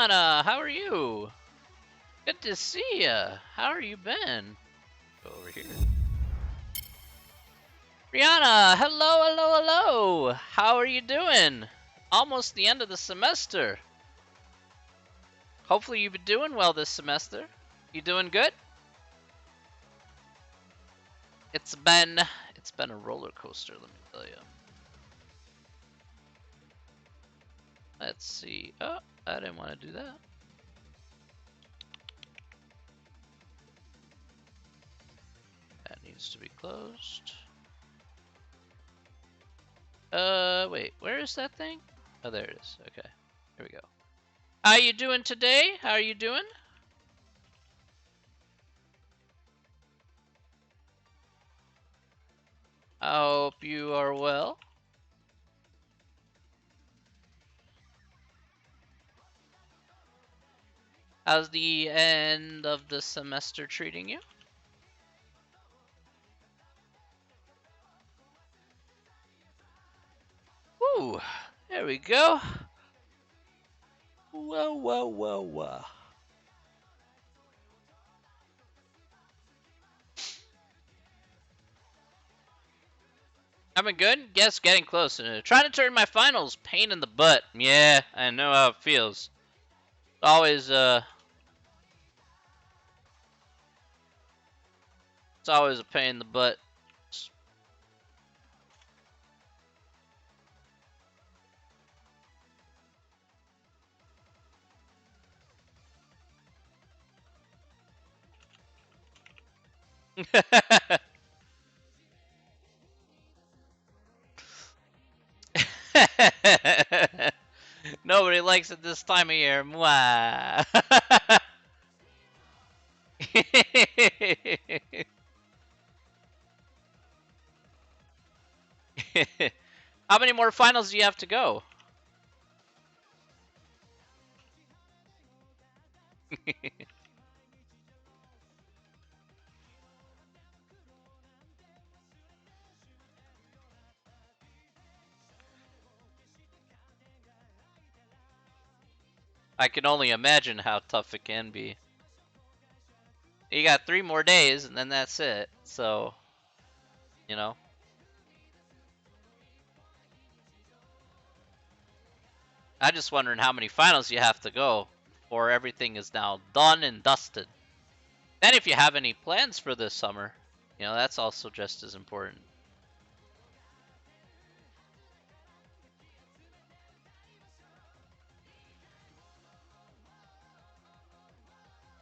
Rihanna, how are you? Good to see ya. How are you been? Go over here. Rihanna, hello, hello, hello. How are you doing? Almost the end of the semester. Hopefully you've been doing well this semester. You doing good? It's been a roller coaster, let me tell you. Let's see. Oh, I didn't want to do that. That needs to be closed. Wait, where is that thing? Oh, there it is. Okay, here we go. How you doing today? How are you doing? I hope you are well. How's the end of the semester treating you? Ooh, there we go. Whoa, whoa, whoa, whoa. I've been good. Guess getting close. Trying to turn my finals. Pain in the butt. Yeah, I know how it feels. It's always a pain in the butt. Nobody likes it this time of year. Mwah. How many more finals do you have to go? I can only imagine how tough it can be. You got 3 more days, and then that's it. So, you know. I'm just wondering how many finals you have to go before everything is now done and dusted. And if you have any plans for this summer, that's also just as important.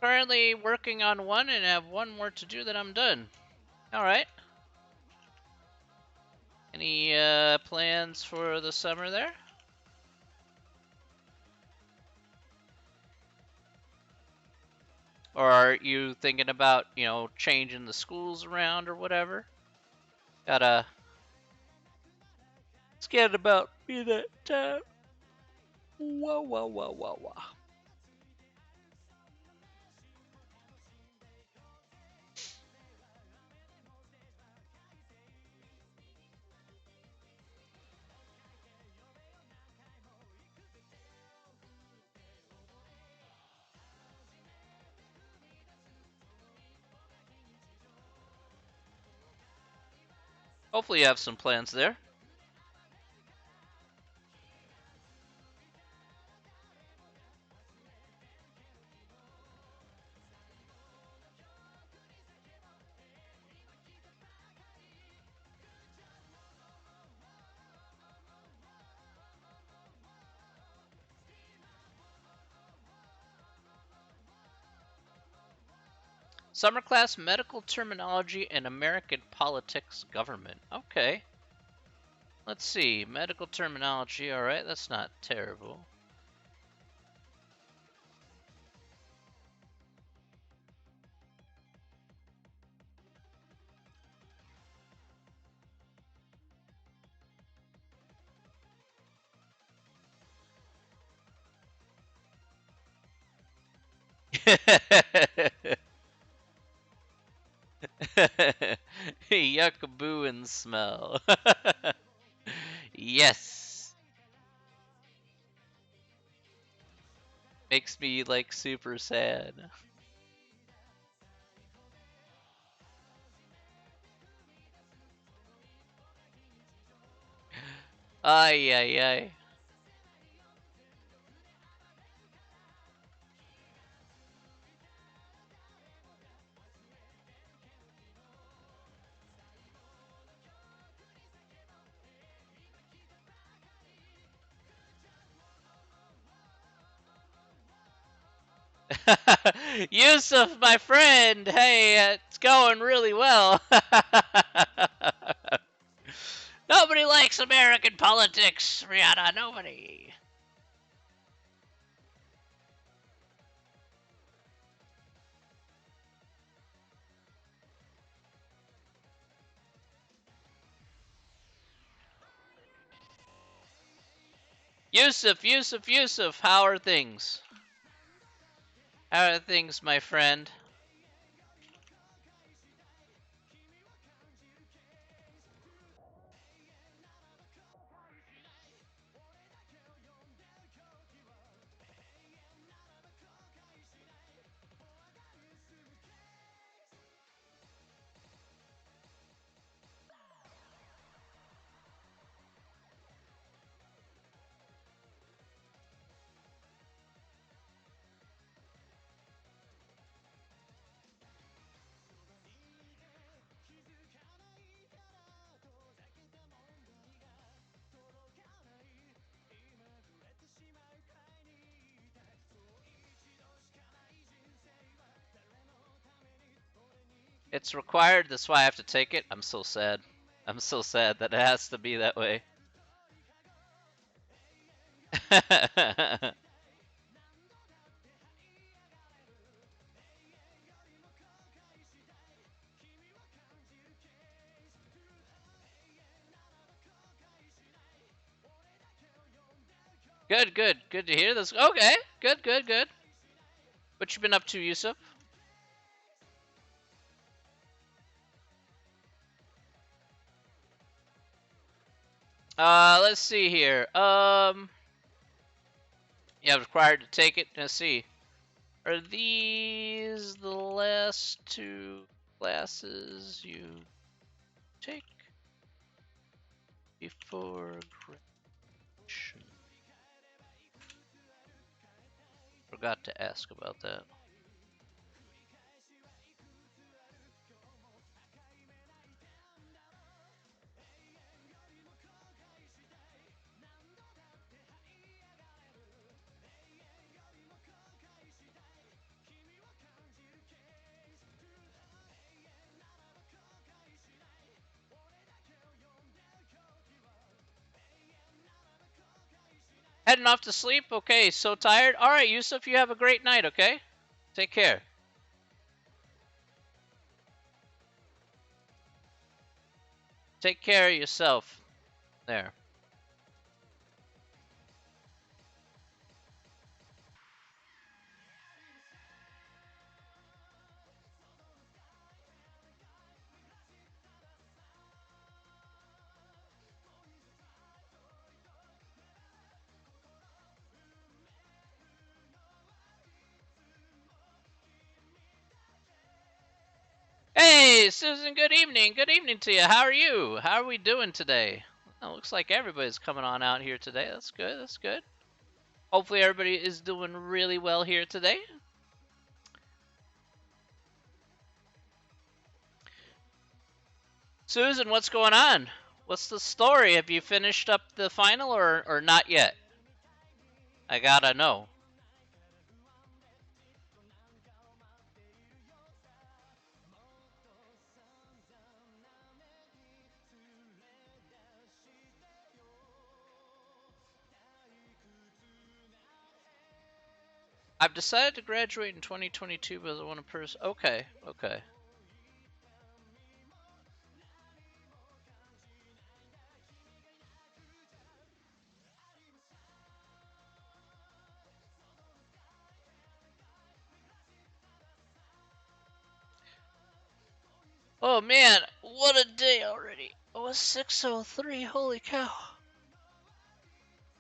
Currently working on one and have one more to do, then I'm done. All right. Any plans for the summer there? Or are you thinking about, changing the schools around or whatever? It's getting about be that time. Whoa, whoa, whoa, whoa, whoa. Hopefully you have some plans there. Summer class, medical terminology and American politics government. Okay. Let's see. Medical terminology. All right, that's not terrible. Yuckaboo and smell. Yes. Makes me like super sad. Ay, ay, ay. Yusuf, my friend, hey, it's going really well. Nobody likes American politics, Rihanna, nobody. Yusuf, Yusuf, Yusuf, how are things? How are things, my friend? It's required, that's why I have to take it. I'm so sad. I'm so sad that it has to be that way. Good, good, good to hear this. Okay, good, good, good. What you been up to, Yusuf? Let's see here. Yeah, required to take it. Let's see. Are these the last two classes you take before graduation? Forgot to ask about that. Heading off to sleep? Okay, so tired. All right, Yusuf, you have a great night, okay? Take care. Take care of yourself. There. Hey, Susan, good evening. Good evening to you. How are you? How are we doing today? It looks like everybody's coming on out here today. That's good. That's good. Hopefully, everybody is doing really well here today. Susan, what's going on? What's the story? Have you finished up the final or not yet? I gotta know. I've decided to graduate in 2022, but I want to pursue. Okay, okay. Oh man, what a day already. Oh, it's 6:03. Holy cow.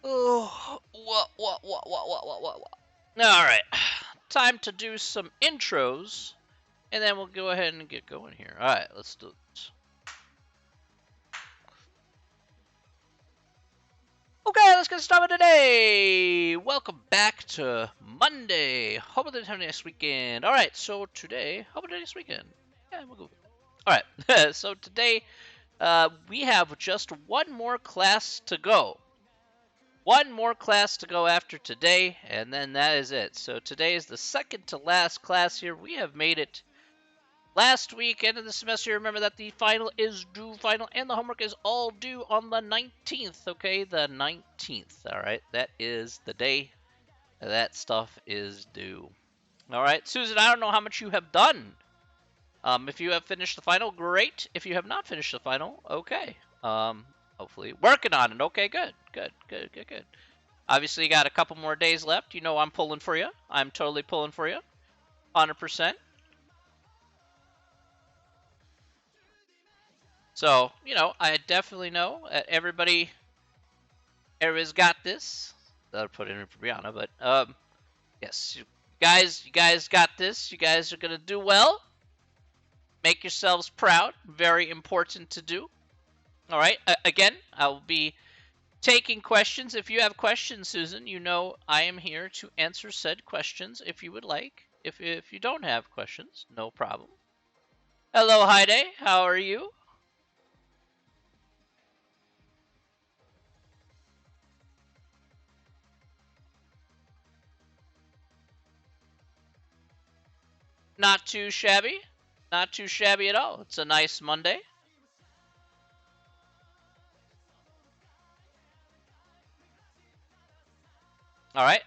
Oh, what? Alright, time to do some intros, and then we'll go ahead and get going here. Alright, let's do this. Okay, let's get started today. Welcome back to Monday. Hope that have a nice weekend. Alright, so today, hope that nice weekend. Yeah, we'll go. Alright, so today we have just one more class to go. One more class to go after today, and then that is it. So today is the second to last class here. We have made it last week, end of the semester. Remember that the final is due, and the homework is all due on the 19th, okay? The 19th, all right? That is the day that stuff is due. All right, Susan, I don't know how much you have done. If you have finished the final, great. If you have not finished the final, okay. Hopefully working on it. Okay, good. Obviously, you got a couple more days left. You know I'm pulling for you. I'm totally pulling for you. 100%. So, you know, I definitely know everybody's got this. That'll put it in for Brianna, but yes, you guys got this. You guys are gonna do well. Make yourselves proud. Very important to do. All right. Again, I will be taking questions. If you have questions, Susan, you know I am here to answer said questions if you would like. If you don't have questions, no problem. Hello, Heide. How are you? Not too shabby. Not too shabby at all. It's a nice Monday. All right.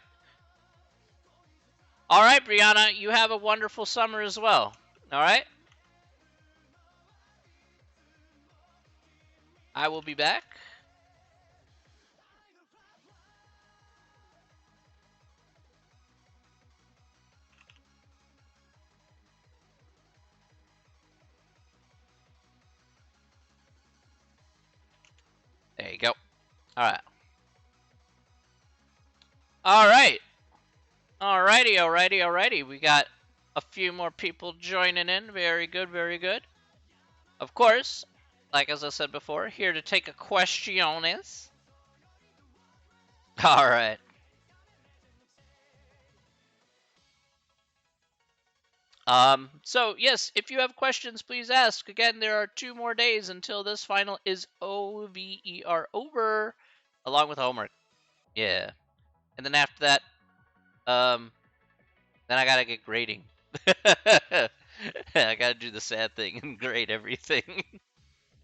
All right, Brianna, you have a wonderful summer as well. All right. I will be back. There you go. All right. All right. Alrighty. We got a few more people joining in. Very good. Of course, like as I said before, here to take a questiones. All right. So yes, if you have questions, please ask. Again, there are 2 more days until this final is over, along with homework. Yeah. And then after that, then I gotta get grading. I gotta do the sad thing and grade everything.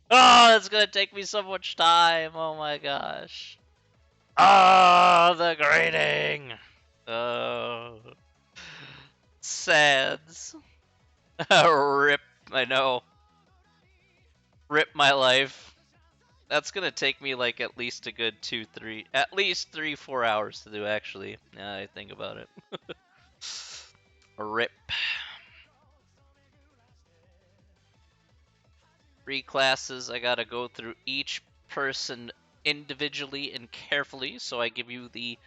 Oh, it's gonna take me so much time. Oh my gosh. Oh, the grading. Oh, sads. Rip. I know. Rip my life. That's gonna take me like at least a good 3-4 hours to do. Actually, now I think about it. Rip. 3 classes. I gotta go through each person individually and carefully, so I give you the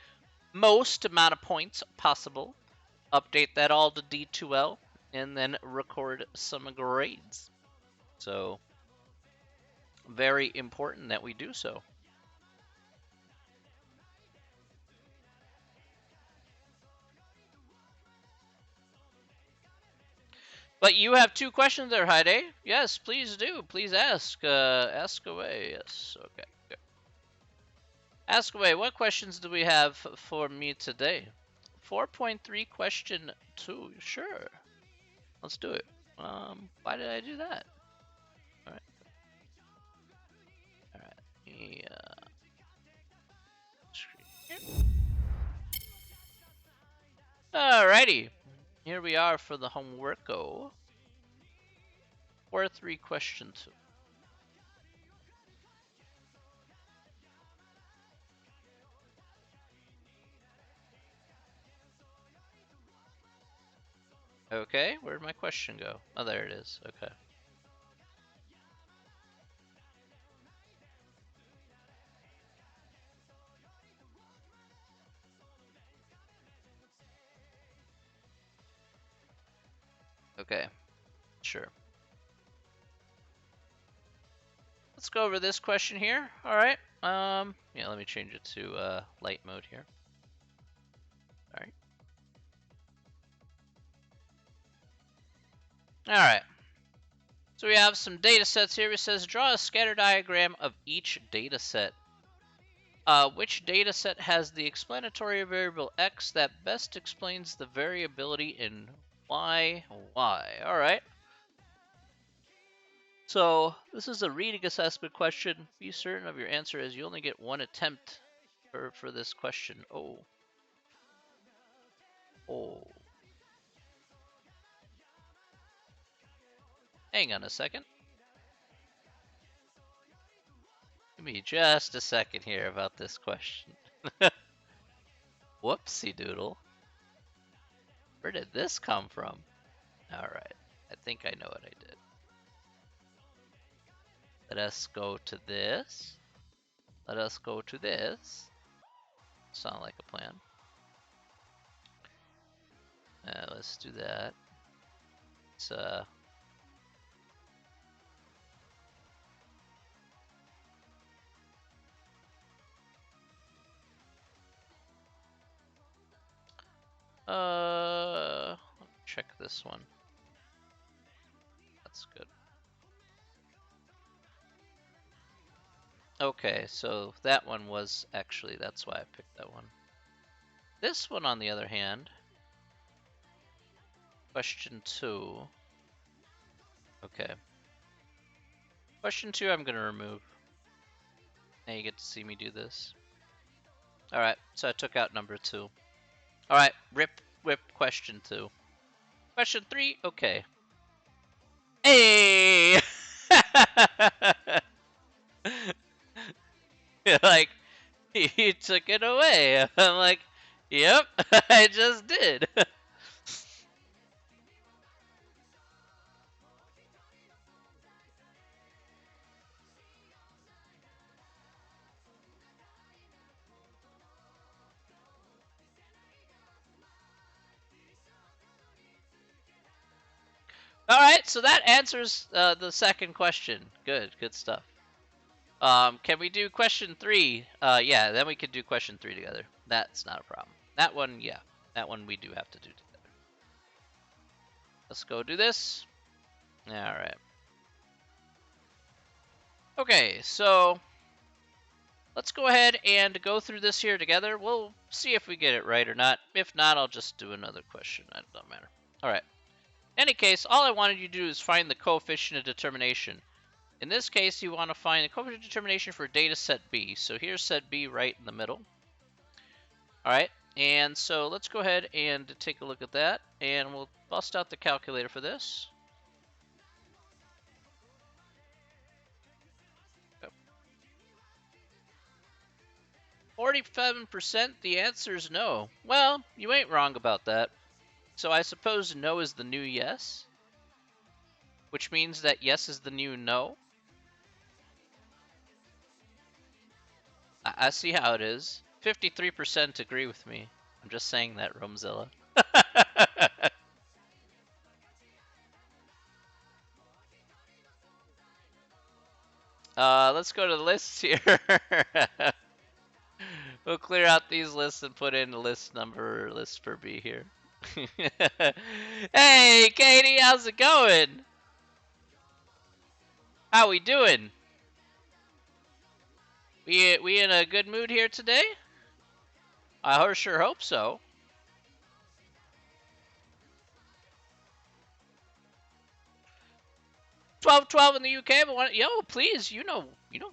most amount of points possible. Update that all to D2L, and then record some grades. So, very important that we do so. But you have 2 questions there, Heide. Yes, please do. Please ask. Ask away. Yes. Okay. Good. Ask away. What questions do we have for me today? 4.3 question 2. Sure. Let's do it. Why did I do that? All right. All right. Yeah. Alrighty. Here we are for the homework. 4.3 question 2. Okay, where'd my question go? Oh, there it is. Okay. Okay, sure. Let's go over this question here. All right. Yeah, let me change it to light mode here. All right. All right. So we have some data sets here. It says draw a scatter diagram of each data set. Which data set has the explanatory variable x that best explains the variability in y? All right. So this is a reading assessment question. Be certain of your answer as you only get one attempt for this question. Oh. Hang on a second. Give me just a second here about this question. Whoopsie doodle. Where did this come from? Alright, I think I know what I did. Let us go to this. Let us go to this. Sound like a plan. Let's do that. It's check this one. That's good. Okay, so that one was actually, that's why I picked that one. This one, on the other hand, question 2. Okay. Question 2 I'm gonna remove. Now you get to see me do this. Alright, so I took out number 2. Alright, whip question 2. Question 3, okay. Hey! Like, you took it away. I'm like, yep, I just did. Alright, so that answers the second question. Good stuff. Can we do question 3? Yeah, then we could do question 3 together. That's not a problem. That one, yeah. That one we do have to do together. Let's go do this. Alright. Okay, so let's go ahead and go through this here together. We'll see if we get it right or not. If not, I'll just do another question. It doesn't matter. Alright. In any case, all I wanted you to do is find the coefficient of determination. In this case, you want to find the coefficient of determination for data set B. So here's set B right in the middle. All right, and so let's go ahead and take a look at that, and we'll bust out the calculator for this. Yep. 47%, the answer is no. Well, you ain't wrong about that. So I suppose no is the new yes, which means that yes is the new no. I see how it is. 53% agree with me. I'm just saying that, Romzilla. Let's go to the lists here. We'll clear out these lists and put in the list number, list for B here. Hey, Katie, how's it going? How we doing? We in a good mood here today? I sure hope so. 12:12 in the UK, but yo, please, you know,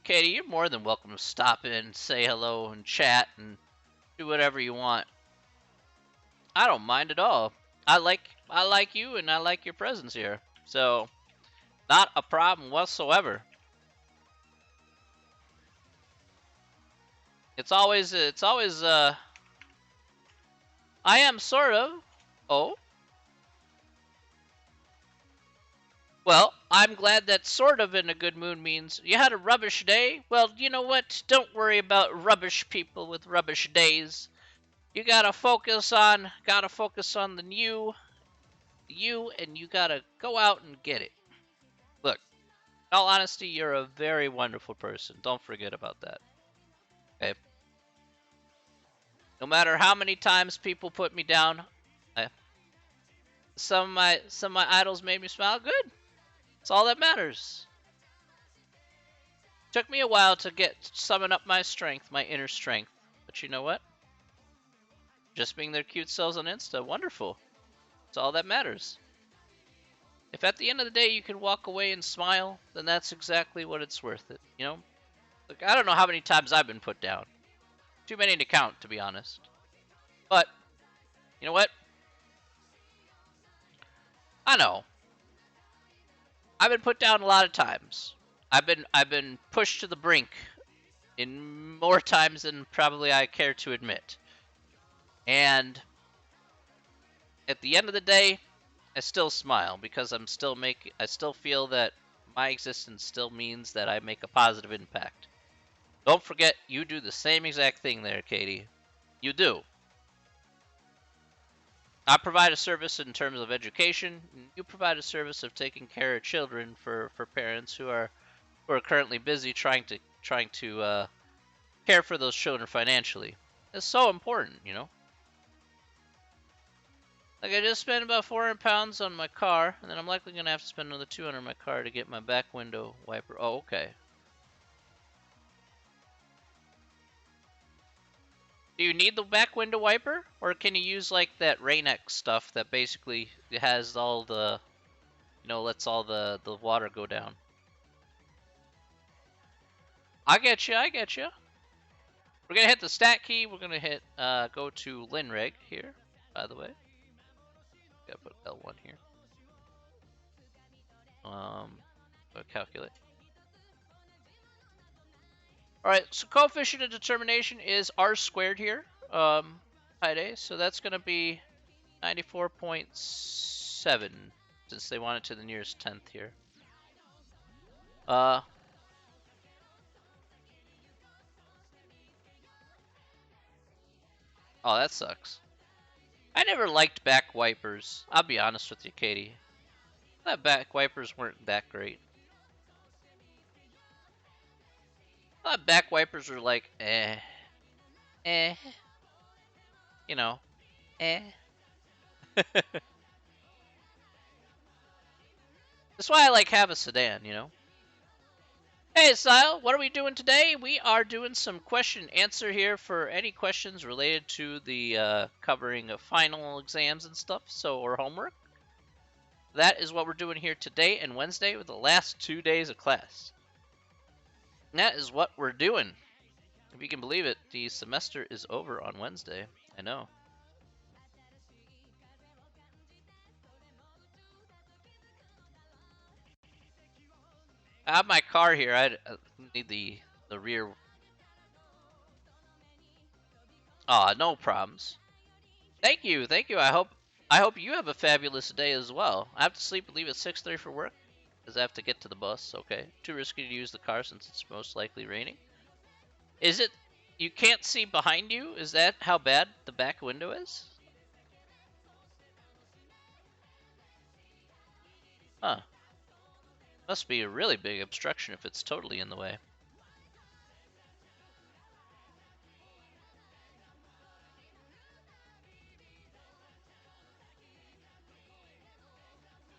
Katie, you're more than welcome to stop in, say hello, and chat, and do whatever you want. I don't mind at all. I like you, and I like your presence here, so not a problem whatsoever. It's always I am sort of. Oh. Well, I'm glad that sort of in a good mood means you had a rubbish day. Well, you know what? Don't worry about rubbish people with rubbish days. You gotta focus on the new. you, and you gotta go out and get it. Look, in all honesty, you're a very wonderful person. Don't forget about that. Okay? No matter how many times people put me down, I, some of my idols made me smile. Good. That's all that matters. Took me a while to summon up my strength, my inner strength. But you know what? Just being their cute selves on Insta, wonderful. That's all that matters. If at the end of the day you can walk away and smile, then that's exactly what it's worth it. You know? Look, I don't know how many times I've been put down. Too many to count, to be honest. But you know what? I know. I've been put down a lot of times. I've been pushed to the brink in more times than probably I care to admit. And at the end of the day, I still smile because I still feel that my existence still means that I make a positive impact. Don't forget, you do the same exact thing there, Katie. You do. I provide a service in terms of education. And you provide a service of taking care of children for parents who are currently busy trying to care for those children financially. It's so important, you know. Like I just spent about 400 pounds on my car, and then I'm likely gonna have to spend another 200 on my car to get my back window wiper. Oh, okay. Do you need the back window wiper, or can you use like that Rain-X stuff that basically has all the, lets all the water go down? I get you. I get you. We're gonna hit the stat key. We're gonna hit go to Linreg here. By the way, gotta put L1 here. Calculate. All right, so coefficient of determination is r squared here. Pi so that's gonna be 94.7 since they want it to the nearest tenth here. Oh, that sucks. I never liked back wipers. I'll be honest with you, Katie. That back wipers weren't that great. I thought back wipers were like, eh, you know, eh. That's why I like have a sedan, you know. Hey, Sile, what are we doing today? We are doing some question and answer here for any questions related to the covering of final exams and stuff, or homework. That is what we're doing here today and Wednesday with the last 2 days of class. And that is what we're doing. If you can believe it, the semester is over on Wednesday. I know. I have my car here. I need the rear. No problems. Thank you, thank you. I hope you have a fabulous day as well. I have to sleep and leave at 6:30 for work, because I have to get to the bus. Okay, too risky to use the car since it's most likely raining. Is it? You can't see behind you? Is that how bad the back window is? Huh. Must be a really big obstruction if it's totally in the way.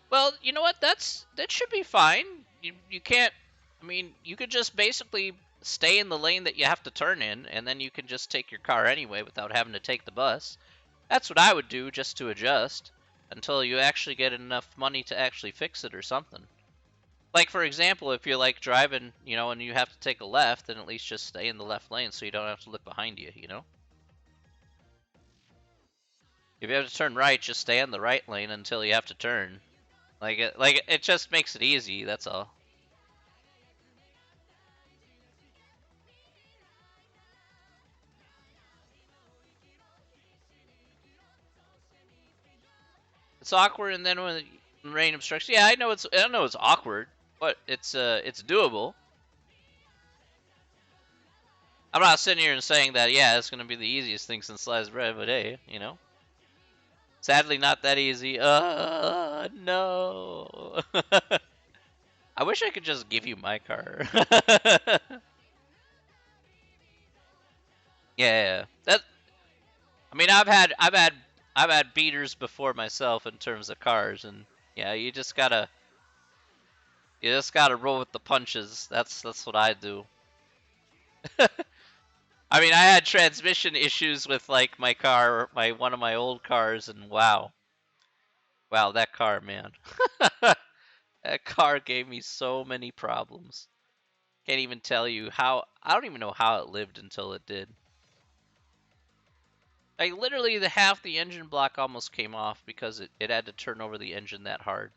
Well, you know what? That should be fine. You can't. I mean, you could just basically stay in the lane that you have to turn in, and then you can just take your car anyway without having to take the bus. That's what I would do just to adjust until you actually get enough money to actually fix it or something. Like for example, if you're like driving, and you have to take a left, then at least just stay in the left lane so you don't have to look behind you, you know? If you have to turn right, just stay in the right lane until you have to turn. It just makes it easy, that's all. It's awkward, and then when the rain obstructs, yeah, I know it's awkward, but it's doable. I'm not sitting here and saying that, yeah, it's gonna be the easiest thing since sliced bread, but hey, Sadly, not that easy. No. I wish I could just give you my car. Yeah, that. I mean, I've had beaters before myself in terms of cars, and yeah, you just gotta roll with the punches. That's what I do. I mean, I had transmission issues with like my car, my one of my old cars, and wow, that car, man. That car gave me so many problems. Can't even tell you how. I don't even know how it lived until it did. Like literally, the half the engine block almost came off because it had to turn over the engine that hard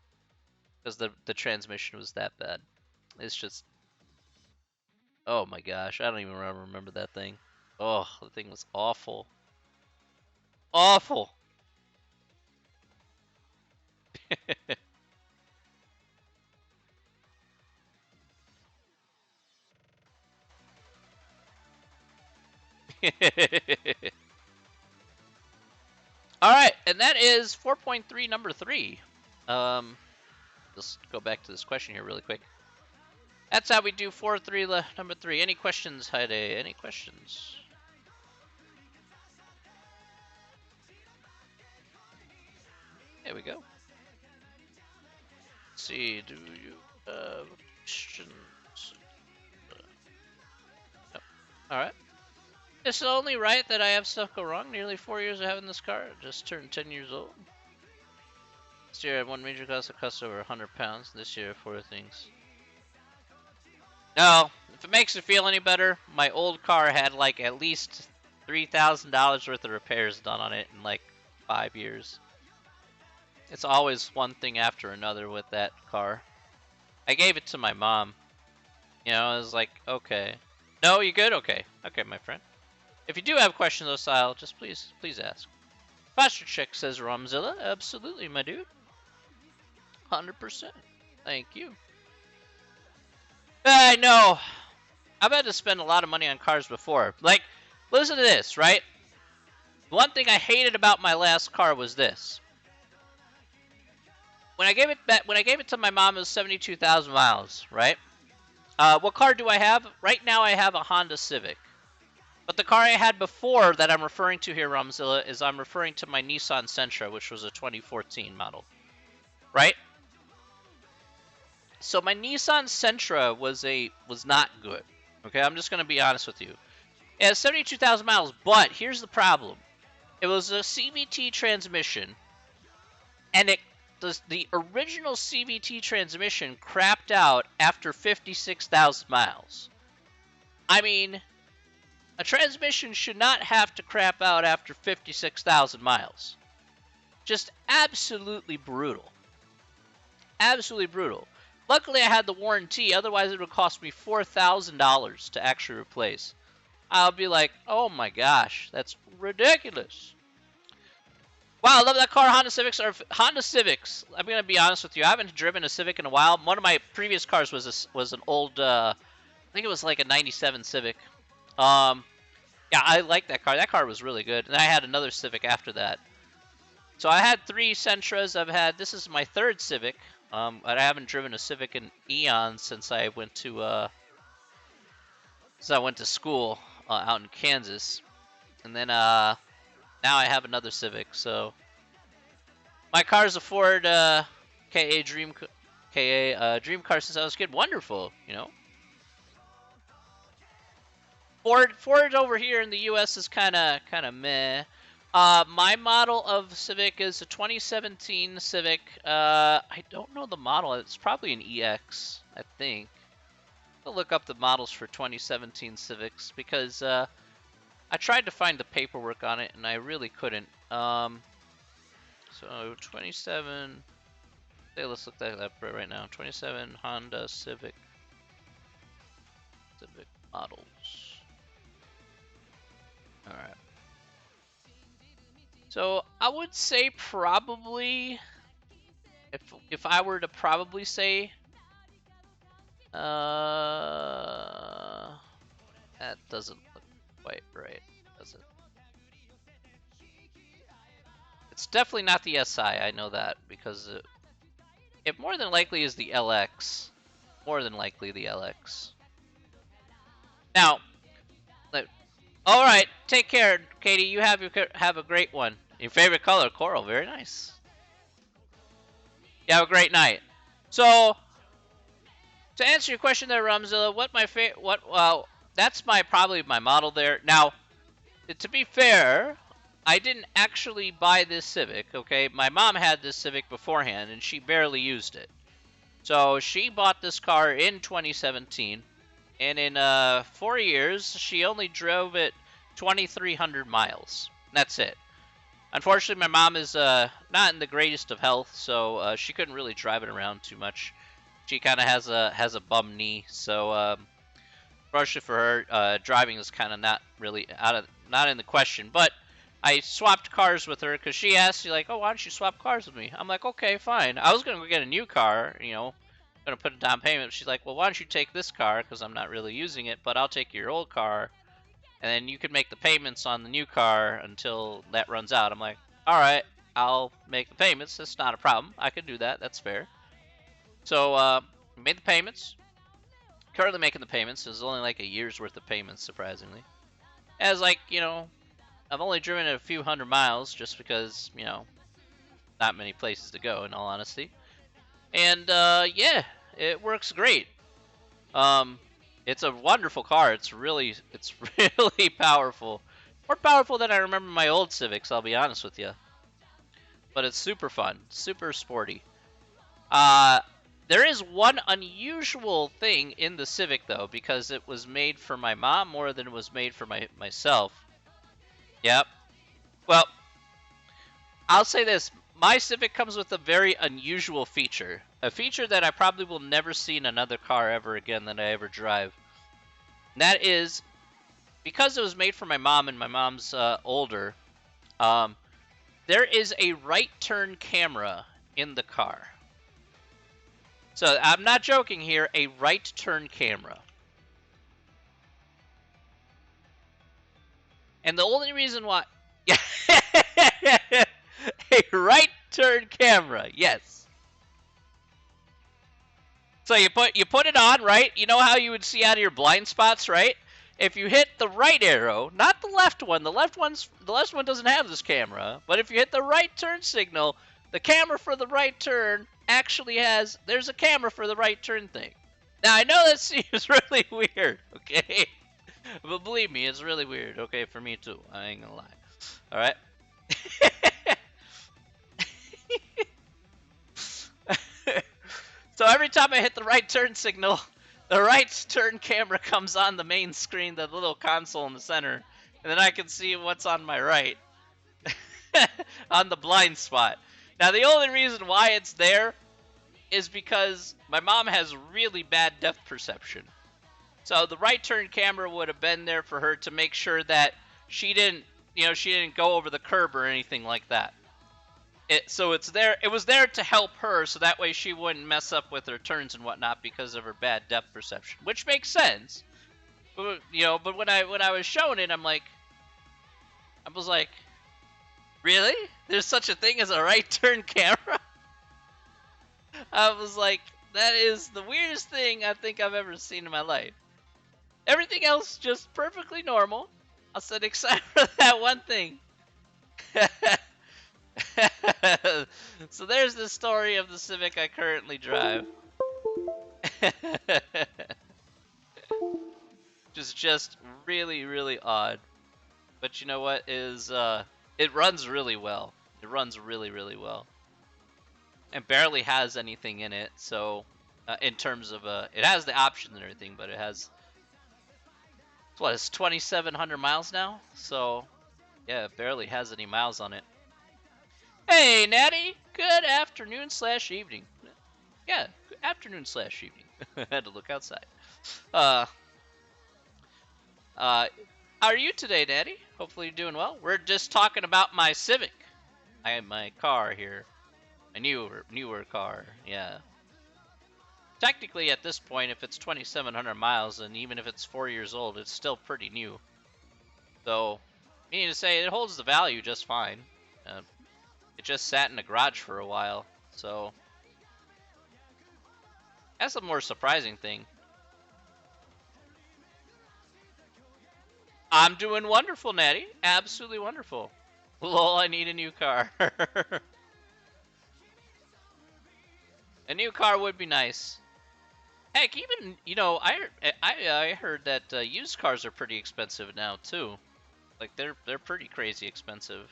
because the transmission was that bad. It's just, oh my gosh, I don't even remember that thing. Oh, the thing was awful, awful. All right, and that is 4.3, number 3. Let's go back to this question here really quick. That's how we do 4.3, number 3. Any questions, Heide? Any questions? There we go. Let's see, do you have questions? No. All right. It's only right that I have stuff go wrong. Nearly 4 years of having this car. Just turned 10 years old. Last year I had one major cost that cost over 100 pounds. This year, 4 things. No, if it makes you feel any better, my old car had like at least $3,000 worth of repairs done on it in like 5 years. It's always one thing after another with that car. I gave it to my mom. You know, I was like, okay. No, you good? Okay. Okay, my friend. If you do have questions though, Sile, just please ask. Posture check, says Romzilla. Absolutely, my dude. 100%. Thank you. I know. I've had to spend a lot of money on cars before. Like, listen to this, right? One thing I hated about my last car was this. When I gave it to my mom, it was 72,000 miles, right? What car do I have? Right now, I have a Honda Civic. But the car I had before that I'm referring to here, Romzilla, is I'm referring to my Nissan Sentra, which was a 2014 model, right? So my Nissan Sentra was not good. Okay, I'm just gonna be honest with you. It has 72,000 miles, but here's the problem. It was a CVT transmission, and the original CVT transmission crapped out after 56,000 miles. I mean, a transmission should not have to crap out after 56,000 miles. Just absolutely brutal. Absolutely brutal. Luckily, I had the warranty. Otherwise, it would cost me $4,000 to actually replace. I'll be like, oh my gosh, that's ridiculous. Wow, I love that car. Honda Civics. I'm gonna be honest with you. I haven't driven a Civic in a while. One of my previous cars was an old. I think it was like a '97 Civic. Yeah, I like that car. That car was really good. And I had another Civic after that. So I had 3 Sentras. This is my 3rd Civic. But I haven't driven a Civic in eons since I went to school out in Kansas, and then now I have another Civic. So my car's a Ford Dream car since I was a kid. Wonderful, you know. Ford over here in the U.S. is kind of meh. My model of Civic is a 2017 Civic. I don't know the model. It's probably an EX, I think. I'll look up the models for 2017 Civics because I tried to find the paperwork on it and I really couldn't. So 27. Okay, let's look that up right now. 27 Honda Civic models. All right. So I would say probably, if I were to probably say, that doesn't look quite right, does it? It's definitely not the SI. I know that because it more than likely is the LX. More than likely the LX. Now, all right. Take care, Katie. You have a great one. Your favorite color, coral. Very nice. You have a great night. So, to answer your question there, Rumzilla, well, that's probably my model there. Now, to be fair, I didn't actually buy this Civic, okay? My mom had this Civic beforehand, and she barely used it. So she bought this car in 2017, and in 4 years, she only drove it 2,300 miles. That's it. Unfortunately, my mom is not in the greatest of health, so she couldn't really drive it around too much. She kind of has a bum knee, so fortunately for her, driving is kind of not really not in the question. But I swapped cars with her because she asked me like, "Oh, why don't you swap cars with me?" I'm like, "Okay, fine." I was gonna go get a new car, gonna put a down payment. She's like, "Well, why don't you take this car because I'm not really using it, but I'll take your old car, and then you can make the payments on the new car until that runs out." I'm like, "All right, I'll make the payments. That's not a problem. I can do that. That's fair." So made the payments. Currently making the payments. It was only like a year's worth of payments, surprisingly. As like, I've only driven it a few hundred miles just because, not many places to go, in all honesty. And yeah, it works great. It's a wonderful car. It's really powerful. More powerful than I remember my old Civics, I'll be honest with you. But it's super fun, super sporty. There is one unusual thing in the Civic, though, because it was made for my mom more than it was made for myself. Yep. Well, I'll say this. My Civic comes with a very unusual feature. A feature that I probably will never see in another car ever again that I ever drive. And that is, because it was made for my mom and my mom's older, there is a right turn camera in the car. So I'm not joking here, a right turn camera. And the only reason why... a right turn camera, yes. So you put it on, right? You know how you would see out of your blind spots, right? If you hit the right arrow, not the left one, the left one doesn't have this camera, but if you hit the right turn signal, the camera for the right turn actually there's a camera for the right turn thing. Now, I know that seems really weird, okay? But believe me, it's really weird, okay, for me too. I ain't gonna lie. Alright? So every time I hit the right turn signal, the right turn camera comes on the main screen, the little console in the center, and then I can see what's on my right on the blind spot. Now, the only reason why it's there is because my mom has really bad depth perception. So the right turn camera would have been there for her to make sure that she didn't go over the curb or anything like that. It was there to help her, so that way she wouldn't mess up with her turns and whatnot because of her bad depth perception, which makes sense. But when I was showing it, I was like, really? There's such a thing as a right turn camera? I was like, that is the weirdest thing I think I've ever seen in my life. Everything else just perfectly normal. I said, except for that one thing. So there's the story of the Civic I currently drive. just really, really odd. But you know what it runs really well. It runs really, really well. It barely has anything in it, so in terms of it has the options and everything, but it has it's 2,700 miles now, so yeah, it barely has any miles on it. Hey, Natty, good afternoon/evening. Yeah, afternoon/evening. I had to look outside. How are you today, Natty? Hopefully you're doing well. We're just talking about my Civic. I have my car here. A newer car, yeah. Technically, at this point, if it's 2,700 miles, and even if it's 4 years old, it's still pretty new. So, meaning to say, it holds the value just fine. It just sat in the garage for a while, so that's a more surprising thing. I'm doing wonderful, Natty. Absolutely wonderful. Lol, I need a new car. A new car would be nice. Heck, even, you know, I heard that used cars are pretty expensive now too. Like they're pretty crazy expensive.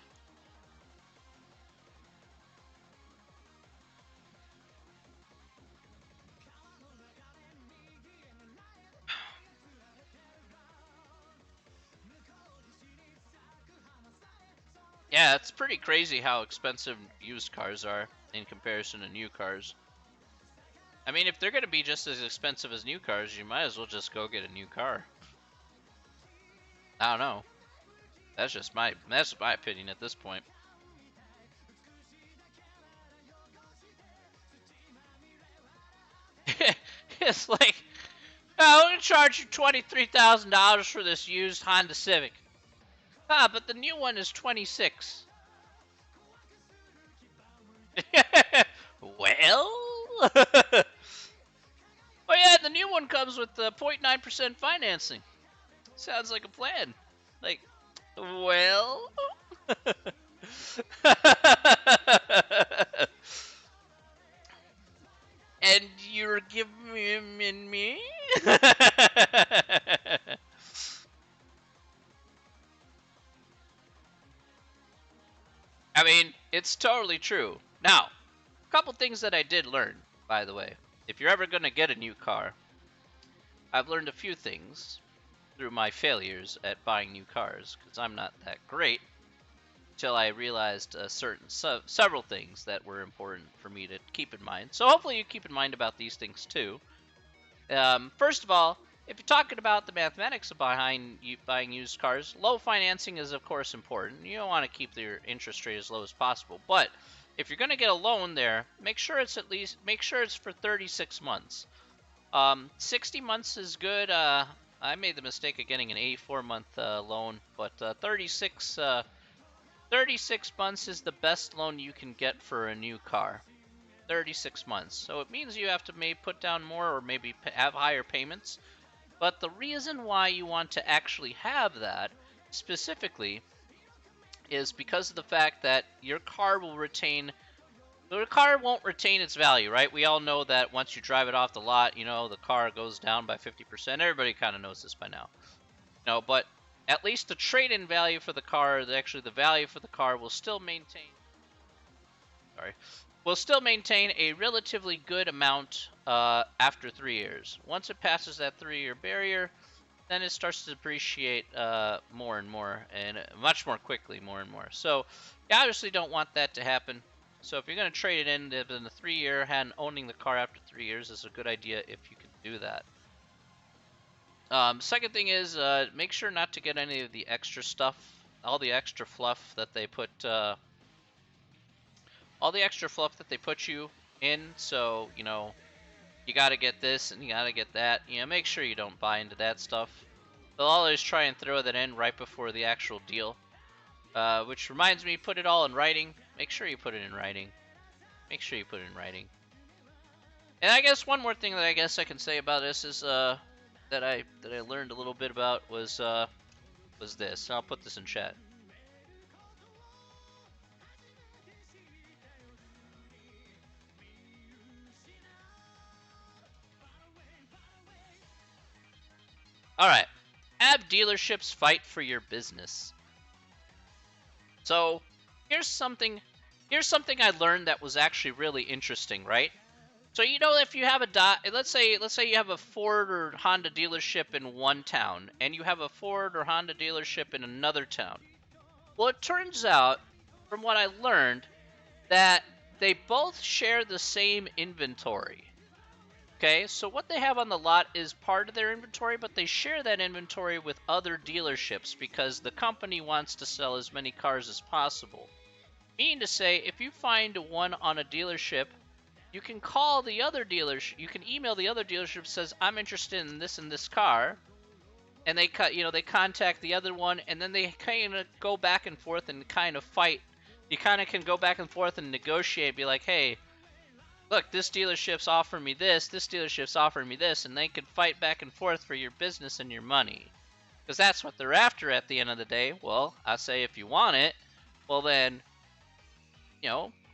Yeah, it's pretty crazy how expensive used cars are in comparison to new cars. I mean, if they're going to be just as expensive as new cars, you might as well just go get a new car. I don't know. That's my opinion at this point. It's like, oh, I'm gonna charge you $23,000 for this used Honda Civic. Ah, but the new one is 26. Well, oh yeah, the new one comes with 0.9% financing. Sounds like a plan. Like, well. And you're giving me? I mean, it's totally true. Now, a couple things that I did learn, by the way. If you're ever going to get a new car, I've learned a few things through my failures at buying new cars, because I'm not that great, until I realized several things that were important for me to keep in mind. So hopefully you keep in mind about these things too. First of all, if you're talking about the mathematics behind you buying used cars, low financing is of course important. You don't want to keep your interest rate as low as possible, but if you're going to get a loan there, make sure it's for 36 months. 60 months is good. I made the mistake of getting an 84-month loan, but 36 months is the best loan you can get for a new car. 36 months. So it means you have to maybe put down more or maybe have higher payments. But the reason why you want to actually have that specifically is because of the fact that your car won't retain its value, right? We all know that once you drive it off the lot, you know, the car goes down by 50%. Everybody kind of knows this by now. No, but at least the trade-in value for the car, actually the value for the car will still maintain a relatively good amount after 3 years. Once it passes that 3-year barrier, then it starts to depreciate more and more, and much more quickly, more and more. So you obviously don't want that to happen. So if you're going to trade it in the 3-year, and owning the car after 3 years is a good idea if you can do that. Second thing is make sure not to get any of the extra stuff, all the extra fluff that they put you in. So, you know, you got to get this and you got to get that. You know, make sure you don't buy into that stuff. They'll always try and throw that in right before the actual deal. Which reminds me, put it all in writing. Make sure you put it in writing. Make sure you put it in writing. And I guess one more thing that I guess I can say about this is that I learned a little bit about was this. I'll put this in chat. All right. Have dealerships fight for your business. So, here's something I learned that was actually really interesting, right? So, you know, if you have let's say you have a Ford or Honda dealership in one town and you have a Ford or Honda dealership in another town. Well, it turns out, from what I learned, that they both share the same inventory. Okay, so what they have on the lot is part of their inventory, but they share that inventory with other dealerships because the company wants to sell as many cars as possible. Meaning to say, if you find one on a dealership, you can call the other dealership, you can email the other dealership, says, I'm interested in this and this car, and they contact the other one, and then they kind of go back and forth and kind of fight you kind of can go back and forth and negotiate, be like, hey, look, this dealership's offering me this dealership's offering me this, and they can fight back and forth for your business and your money. Because that's what they're after at the end of the day. Well, I say if you want it, well then,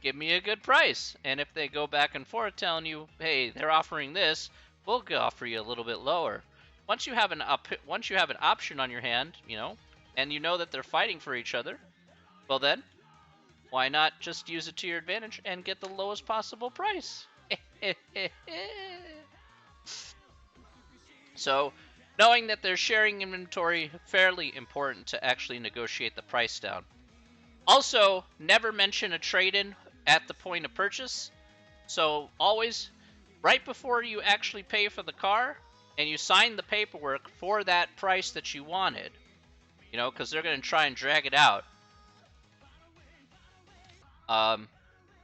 give me a good price. And if they go back and forth telling you, hey, they're offering this, we'll offer you a little bit lower. Once you have an option on your hand, and you know that they're fighting for each other, well then, why not just use it to your advantage and get the lowest possible price? So, knowing that they're sharing inventory, fairly important to actually negotiate the price down. Also, never mention a trade-in at the point of purchase. So always, right before you actually pay for the car, and you sign the paperwork for that price that you wanted, because they're going to try and drag it out.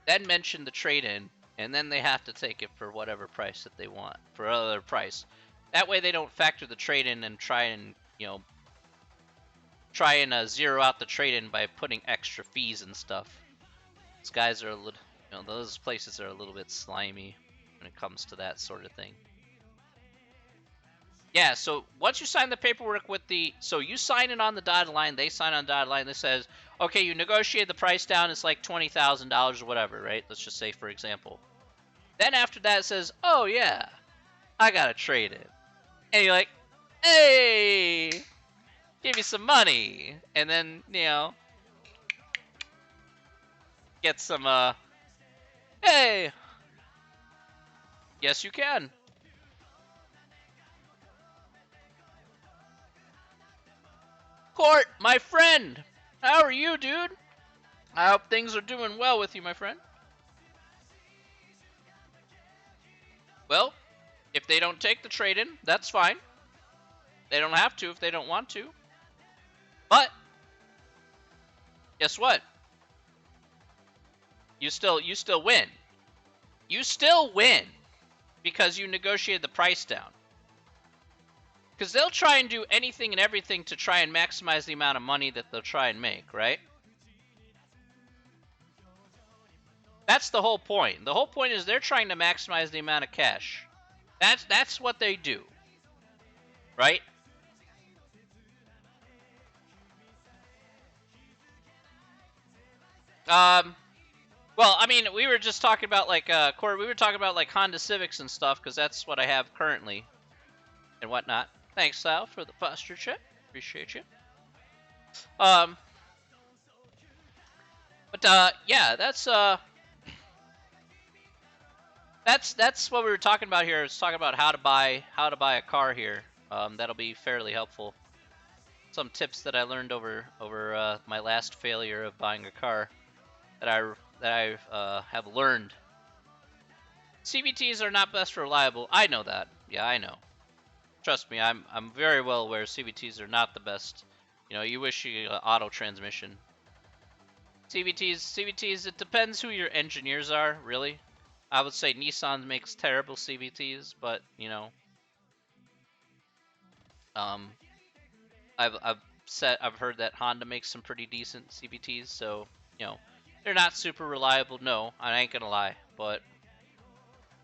Then mention the trade-in, and then they have to take it for whatever price that they want, for other price. That way they don't factor the trade-in and try and zero out the trade-in by putting extra fees and stuff. Those guys are a little, those places are a little bit slimy when it comes to that sort of thing. Yeah, so once you sign the paperwork so you sign it on the dotted line, they sign on the dotted line that says, okay, you negotiate the price down, it's like $20,000 or whatever, right? Let's just say, for example. Then after that it says, oh yeah, I got to trade it. And you're like, hey, give me some money. And then, get some, hey, yes you can. Court, my friend, how are you, dude? I hope things are doing well with you, my friend. Well, if they don't take the trade-in, that's fine. They don't have to if they don't want to. But guess what? You still win. You still win because you negotiated the price down. Because they'll try and do anything and everything to try and maximize the amount of money that they'll try and make, right? That's the whole point. The whole point is they're trying to maximize the amount of cash. That's what they do, right? Well, I mean, we were just talking about Corey. We were talking about like Honda Civics and stuff because that's what I have currently and whatnot. Thanks, Sal, for the posture check. Appreciate you. But yeah, that's what we were talking about here. Is talking about how to buy a car here. That'll be fairly helpful. Some tips that I learned over my last failure of buying a car that I have learned. CVTs are not best reliable. I know that. Yeah, I know. Trust me, I'm very well aware CVTs are not the best. You wish you auto transmission. CVTs, it depends who your engineers are, really. I would say Nissan makes terrible CVTs, but I've heard that Honda makes some pretty decent CVTs, so they're not super reliable. No, I ain't gonna lie, but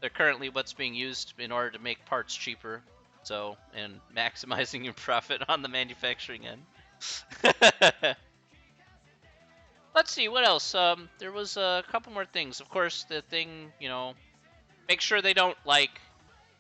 they're currently what's being used in order to make parts cheaper, and maximizing your profit on the manufacturing end. Let's see, what else? There was a couple more things. Of course, the thing, make sure they don't,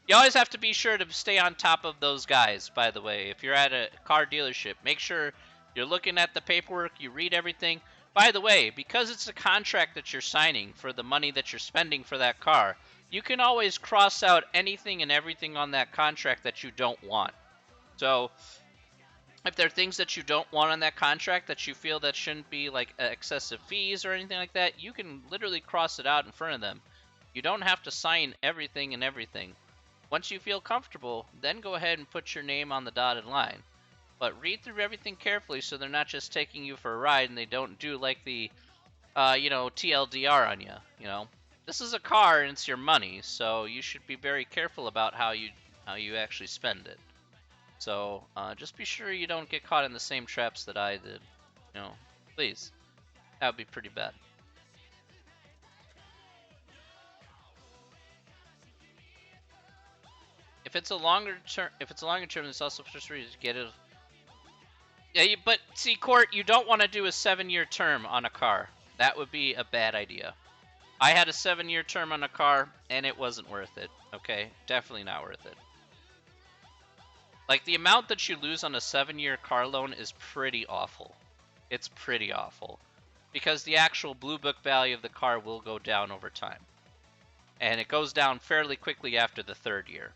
you always have to be sure to stay on top of those guys, by the way. If you're at a car dealership, make sure you're looking at the paperwork, you read everything. By the way, because it's a contract that you're signing for the money that you're spending for that car, you can always cross out anything and everything on that contract that you don't want. So, if there are things that you don't want on that contract that you feel that shouldn't be like excessive fees or anything like that, you can literally cross it out in front of them. You don't have to sign everything and everything. Once you feel comfortable, then go ahead and put your name on the dotted line. But read through everything carefully so they're not just taking you for a ride and they don't do like the, TLDR on you. This is a car and it's your money, so you should be very careful about how you actually spend it. So just be sure you don't get caught in the same traps that I did. Please. That would be pretty bad. If it's a longer term, there's also just reason to get it. Yeah, but see, Court, you don't want to do a 7-year term on a car. That would be a bad idea. I had a 7-year term on a car, and it wasn't worth it. Okay, definitely not worth it. Like, the amount that you lose on a 7-year car loan is pretty awful. It's pretty awful. Because the actual Blue Book value of the car will go down over time. And it goes down fairly quickly after the 3rd year.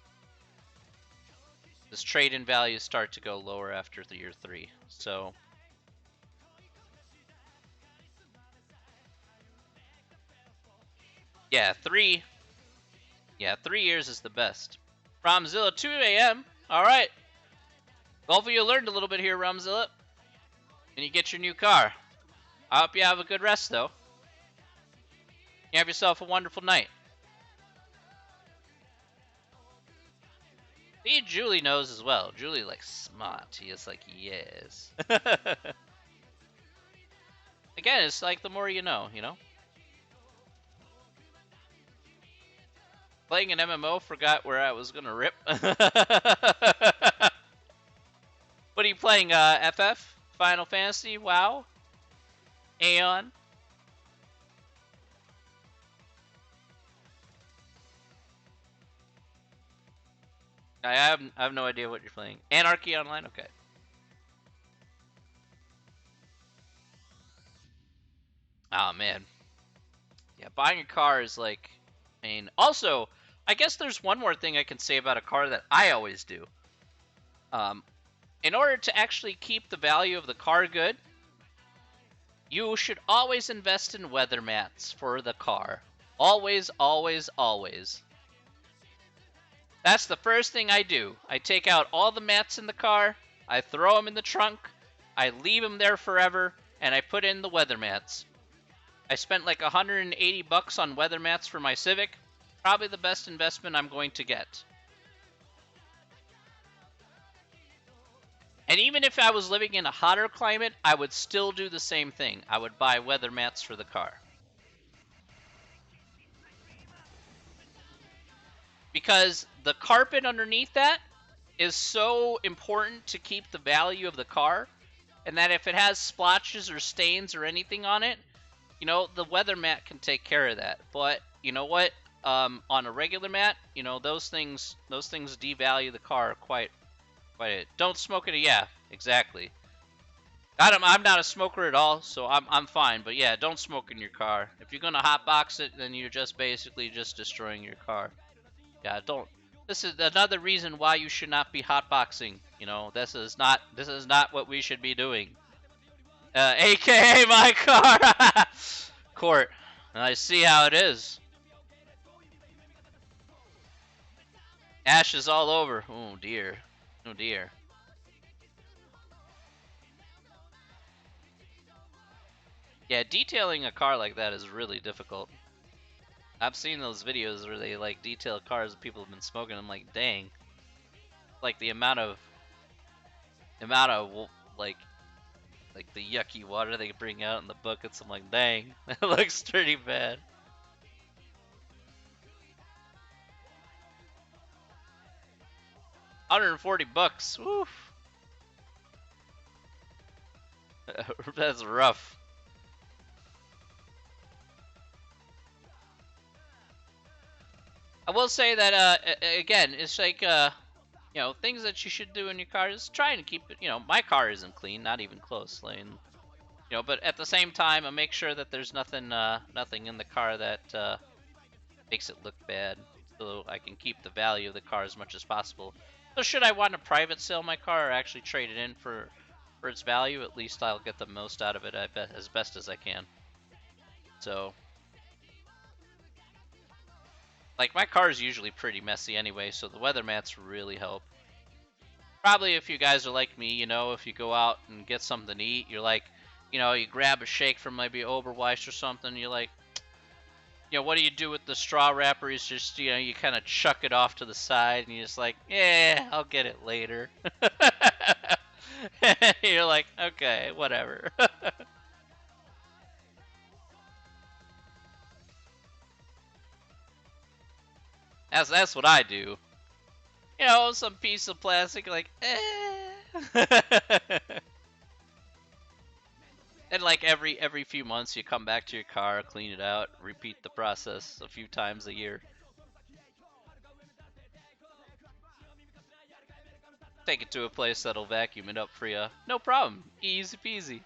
This trade-in values start to go lower after the year 3. So, yeah, 3 years is the best. Romzilla, 2 a.m. All right. Hopefully you learned a little bit here, Romzilla. And you get your new car. I hope you have a good rest, though. You have yourself a wonderful night. See, Julie knows as well. Julie, like, smart. He is like, yes. Again, it's like the more you know, you know? Playing an MMO, forgot where I was gonna rip. What are you playing, FF? Final Fantasy? WoW? Aeon? I have no idea what you're playing. Anarchy Online? Okay. Oh, man. Yeah, buying a car is like... I mean, also, I guess there's one more thing I can say about a car that I always do. In order to actually keep the value of the car good, you should always invest in weather mats for the car. Always, always, always. That's the first thing I do. I take out all the mats in the car, I throw them in the trunk, I leave them there forever, and I put in the weather mats. I spent like 180 bucks on weather mats for my Civic. Probably the best investment I'm going to get. And even if I was living in a hotter climate, I would still do the same thing. I would buy weather mats for the car. Because the carpet underneath that is so important to keep the value of the car, and that if it has splotches or stains or anything on it, you know, the weather mat can take care of that. But you know what? On a regular mat, you know, those things devalue the car quite a. Don't smoke it. Yeah, exactly. I'm not a smoker at all, so I'm fine. But yeah, don't smoke in your car. If you're gonna hotbox it, then you're just basically just destroying your car. Yeah, don't. This is another reason why you should not be hotboxing. You know, this is not what we should be doing. AKA my car. Court. I see how it is. Ashes all over. Oh dear. Oh dear. Yeah, detailing a car like that is really difficult. I've seen those videos where they like detail cars that people have been smoking. I'm like, dang. Like the amount of like the yucky water they bring out in the buckets. I'm like, dang, that looks pretty bad. $140. Woof. That's rough. I will say that again, it's like you know, things that you should do in your car is try and keep it. You know, my car isn't clean, not even close. Like, you know, but at the same time, I make sure that there's nothing in the car that makes it look bad, so I can keep the value of the car as much as possible. So should I want to private sell my car or actually trade it in for its value, at least I'll get the most out of it, I bet, as best as I can. So, like, my car is usually pretty messy anyway, so the weather mats really help. Probably if you guys are like me, you know, if you go out and get something to eat, you're like, you know, you grab a shake from maybe Oberweis or something, you're like, you know, what do you do with the straw wrapper? Is just, you know, you kind of chuck it off to the side and you're just like, yeah, I'll get it later. You're like, okay, whatever. That's what I do. You know, some piece of plastic, like, And like every few months, you come back to your car, clean it out, repeat the process a few times a year. Take it to a place that'll vacuum it up for you. No problem. Easy peasy.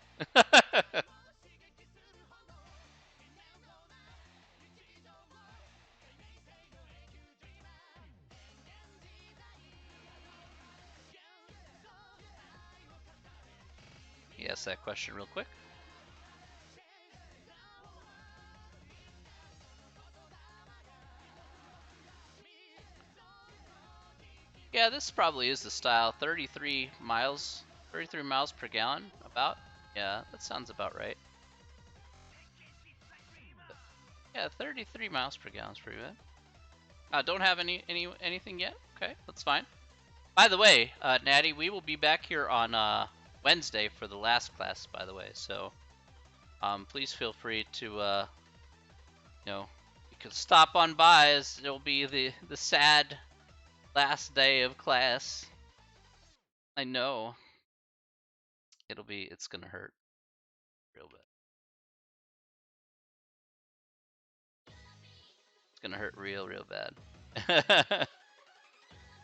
Yes, that question real quick. Yeah, this probably is the style. 33 miles, 33 miles per gallon, about. Yeah, that sounds about right. Yeah, 33 miles per gallon is pretty bad. Don't have anything yet. Okay, that's fine. By the way, Natty, we will be back here on Wednesday for the last class. By the way, so please feel free to you can stop on by, as it'll be the sad last day of class. I know it's gonna hurt real bad. It's gonna hurt real bad.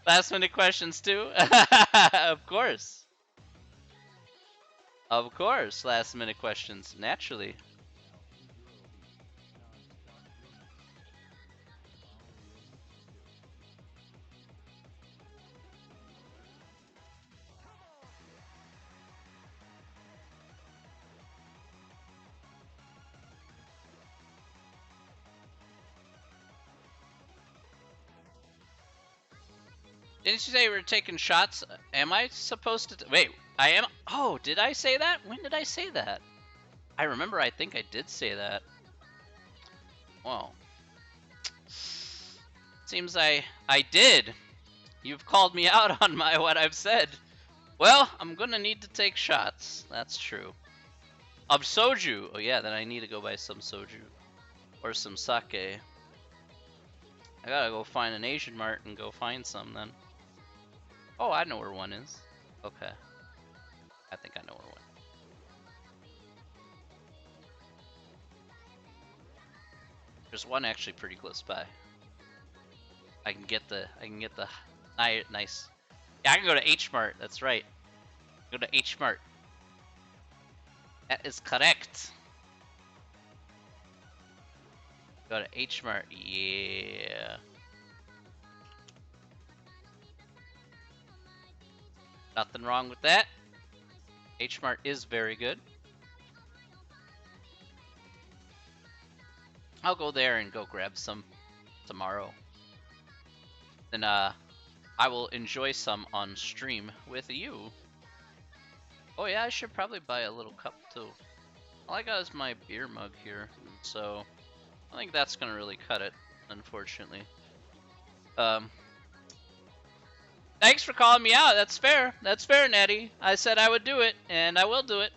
Last minute questions too? Of course. Of course, last minute questions, naturally. Didn't you say we were taking shots? Am I supposed to? Wait, I am. Oh, did I say that? When did I say that? I remember. I think I did say that. Well, seems I did. You've called me out on what I've said. Well, I'm gonna need to take shots. That's true. Of soju. Oh yeah, then I need to go buy some soju or some sake. I gotta go find an Asian mart and go find some then. Oh, I know where one is. Okay. I think I know where one. There's one actually pretty close by. I can get the nice. Yeah, I can go to H Mart. That's right. Go to H Mart. That is correct. Go to H Mart. Yeah. Nothing wrong with that. H Mart is very good. I'll go there and go grab some tomorrow. Then I will enjoy some on stream with you. Oh yeah, I should probably buy a little cup too. All I got is my beer mug here, so I think that's gonna really cut it, unfortunately. Thanks for calling me out. That's fair. That's fair, Natty. I said I would do it, and I will do it.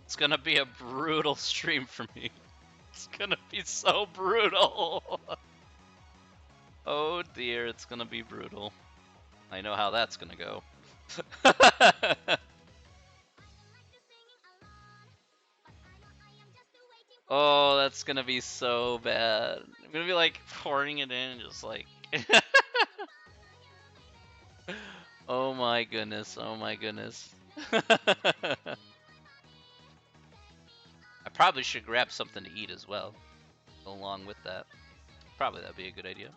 It's gonna be a brutal stream for me. It's gonna be so brutal. Oh dear, it's gonna be brutal. I know how that's gonna go. Oh, that's gonna be so bad. I'm gonna be like pouring it in, just like. Oh my goodness, oh my goodness. I probably should grab something to eat as well, along with that. Probably that'd be a good idea.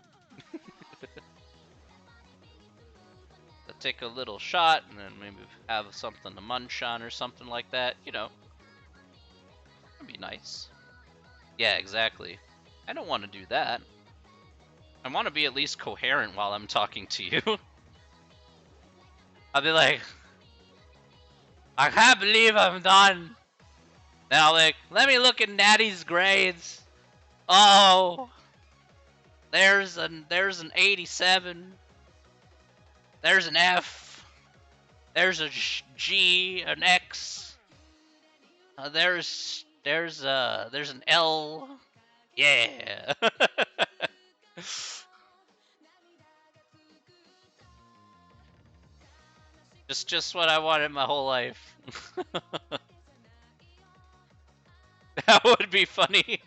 Take a little shot and then maybe have something to munch on or something like that, you know. That'd be nice. Yeah, exactly. I don't want to do that. I want to be at least coherent while I'm talking to you. I'll be like, I can't believe I'm done. Then I'll be like, let me look at Natty's grades. Oh, there's an 87. There's an F. There's a G, an X. There's There's an L. Yeah. just what I wanted my whole life. That would be funny.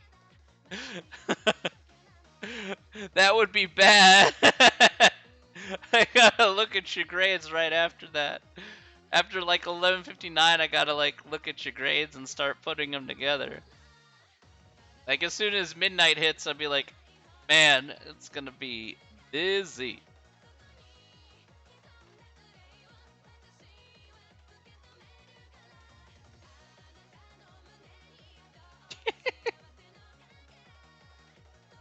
That would be bad. I gotta look at your grades right after that. After like 11:59, I gotta like look at your grades and start putting them together. Like as soon as midnight hits, I'll be like, man, it's gonna be busy.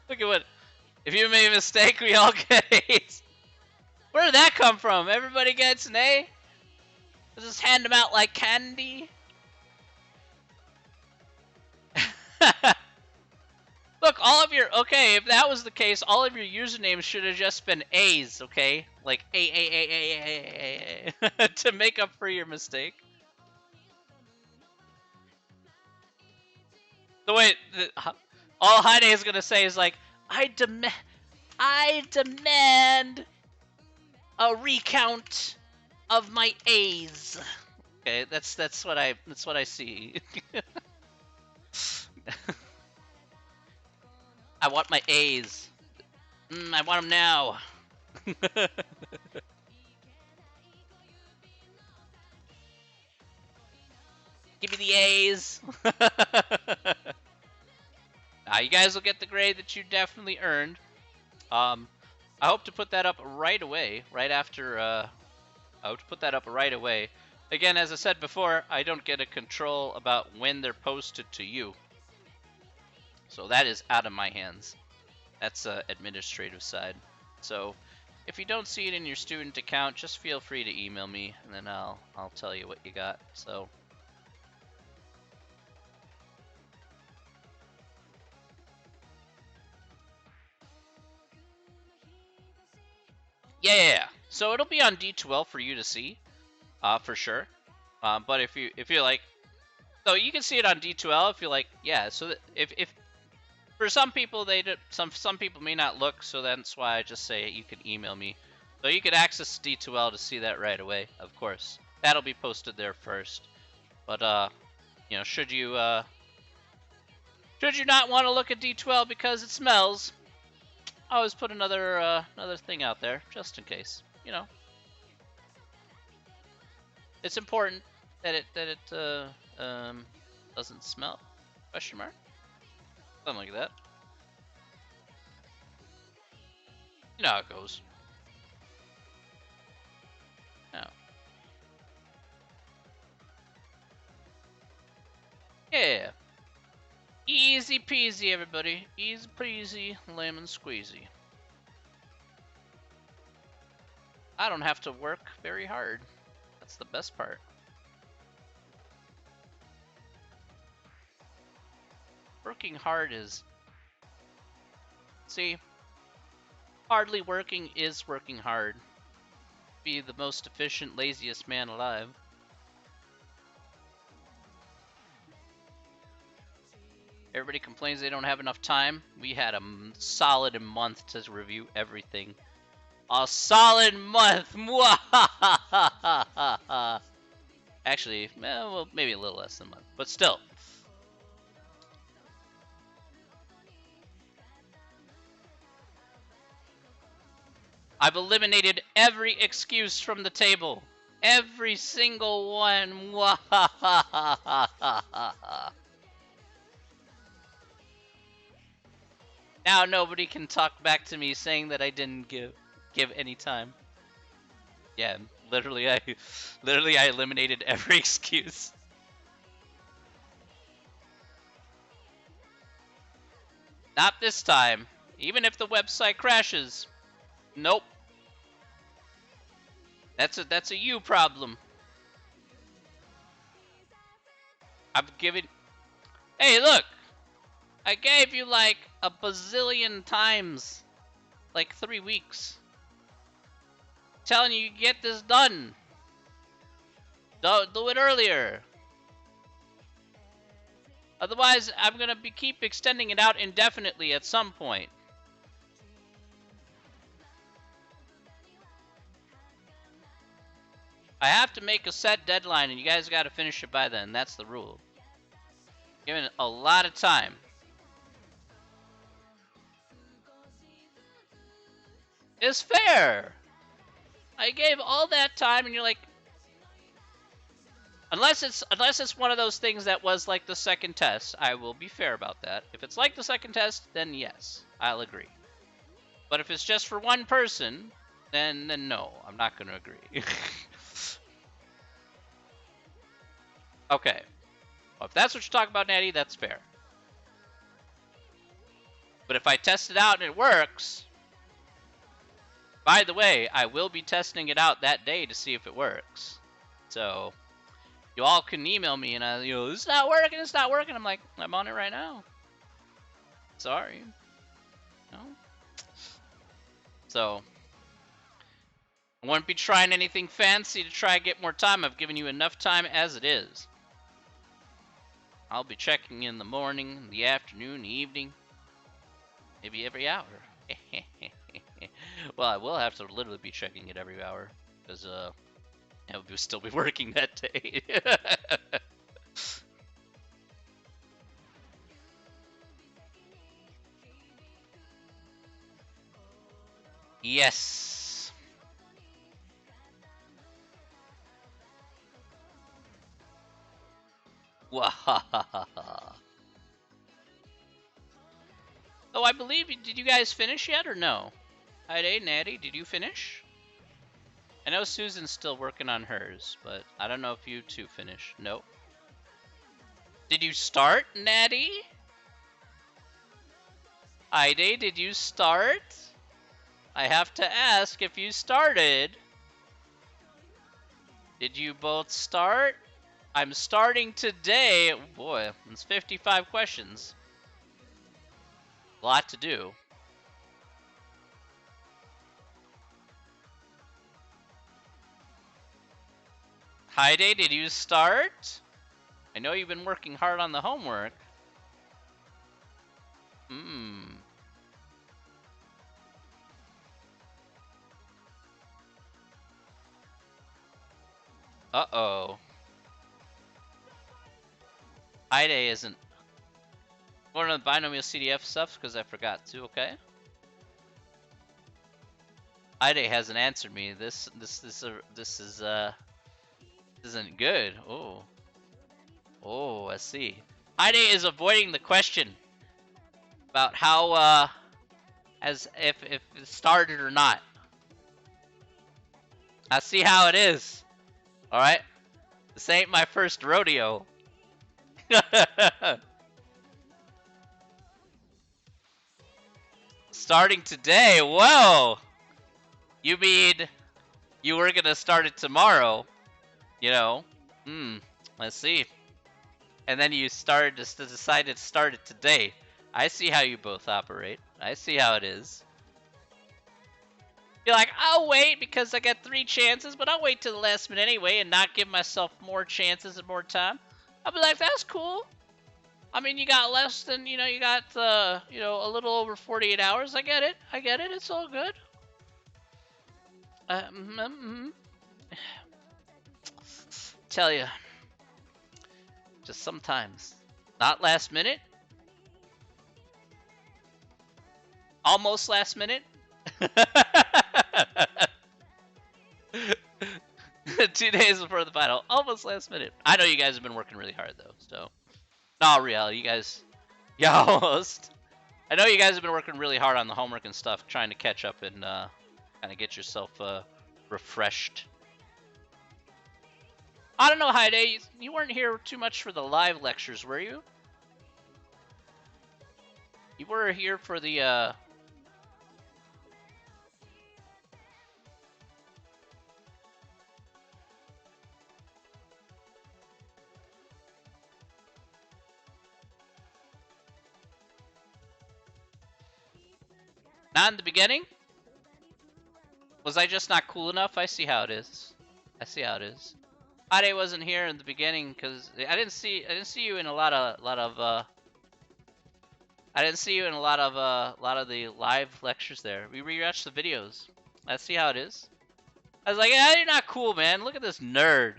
Look at what. If you made a mistake, we all get A's. Where did that come from? Everybody gets an A? Let's just hand them out like candy. Look, all of your, okay, if that was the case, all of your usernames should have just been A's, okay? Like A, to make up for your mistake. So wait, all Heide is gonna say is like, I demand a recount of my A's. Okay, that's what I see. I want my A's. I want them now. Give me the A's. Now you guys will get the grade that you definitely earned. I hope to put that up right away, right after. I hope to put that up right away. Again, as I said before, I don't get a control about when they're posted to you, so that is out of my hands. That's administrative side. So if you don't see it in your student account, just feel free to email me, and then I'll tell you what you got. So. Yeah. So it'll be on D2L for you to see, for sure. But if you like, so you can see it on D2L if you like. Yeah. So if for some people some people may not look, so that's why I just say you can email me. So you can access D2L to see that right away. Of course, that'll be posted there first. But you know, should you not want to look at D2L because it smells, I always put another thing out there just in case. You know. It's important that it doesn't smell. Question mark? Something like that. You know how it goes. No. Yeah. Easy peasy, everybody. Easy peasy, lemon squeezy. I don't have to work very hard. That's the best part. Working hard is... See, hardly working is working hard. Be the most efficient, laziest man alive. Everybody complains they don't have enough time. We had a solid month to review everything. A solid month! Actually, well, maybe a little less than a month, but still. I've eliminated every excuse from the table. Every single one. Now nobody can talk back to me saying that I didn't give any time. Yeah, literally I eliminated every excuse. Not this time. Even if the website crashes. Nope. That's a you problem. I've given... Hey, look! I gave you like a bazillion times. Like 3 weeks. Telling you get this done. Don't do it earlier. Otherwise, I'm gonna keep extending it out indefinitely at some point. I have to make a set deadline, and you guys got to finish it by then. That's the rule. Given a lot of time. It's fair. I gave all that time, and you're like, unless it's one of those things that was like the second test, I will be fair about that. If it's like the second test, then yes, I'll agree. But if it's just for one person, then no, I'm not going to agree. Okay. Well, if that's what you're talking about, Natty, that's fair. But if I test it out and it works, by the way, I will be testing it out that day to see if it works. So you all can email me and it's not working, it's not working. I'm like, I'm on it right now. Sorry. No. So I wouldn't be trying anything fancy to try to get more time. I've given you enough time as it is. I'll be checking in the morning, the afternoon, the evening, maybe every hour. Well, I will have to literally be checking it every hour because I will still be working that day. Yes. Wahahaha. Oh, I believe, did you guys finish yet or no? Hi, Natty, did you finish? I know Susan's still working on hers, but I don't know if you two finish. Nope. Did you start, Natty? Ide, did you start? I have to ask if you started. Did you both start? I'm starting today. Oh boy, it's 55 questions. A lot to do. Hi, did you start? I know you've been working hard on the homework. Uh-oh. Ide isn't. Going on the binomial CDF stuff because I forgot to, okay? Ide hasn't answered me. This isn't good. Oh, I see. Ide is avoiding the question about how as if it started or not. I see how it is. All right, this ain't my first rodeo. Starting today? Whoa! You mean you were gonna start it tomorrow? You know? Let's see. And then you decided to start it today. I see how you both operate. I see how it is. You're like, I'll wait because I got 3 chances, but I'll wait till the last minute anyway and not give myself more chances and more time. I'll be like, that's cool. I mean, you got less than, you got, a little over 48 hours. I get it. It's all good. Tell you, just sometimes. Not last minute. Almost last minute. 2 days before the final. Almost last minute. I know you guys have been working really hard, though, so. No, reality, you guys. Yeah, almost. I know you guys have been working really hard on the homework and stuff, trying to catch up and kind of get yourself refreshed. I don't know, Heide. You weren't here too much for the live lectures, were you? You were here for the not in the beginning? Was I just not cool enough? I see how it is. I see how it is. Ade wasn't here in the beginning because I didn't see you in a lot of I didn't see you in a lot of the live lectures there. We rewatched the videos. Let's see how it is. I was like, yeah, you're not cool, man. Look at this nerd.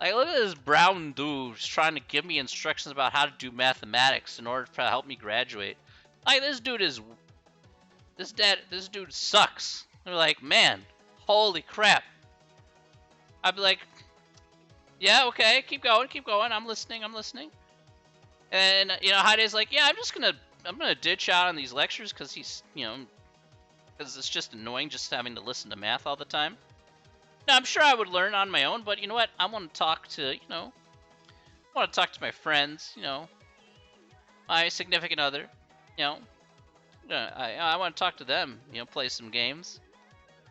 Like, look at this brown dude just trying to give me instructions about how to do mathematics in order to help me graduate. Like, this dude sucks. They're like, man, holy crap. I'd be like, yeah, okay, keep going. I'm listening. And Heide's like, yeah, I'm gonna ditch out on these lectures because because it's just annoying just having to listen to math all the time. Now, I'm sure I would learn on my own, but you know what? I want to talk to my friends, my significant other, you know. I want to talk to them, play some games.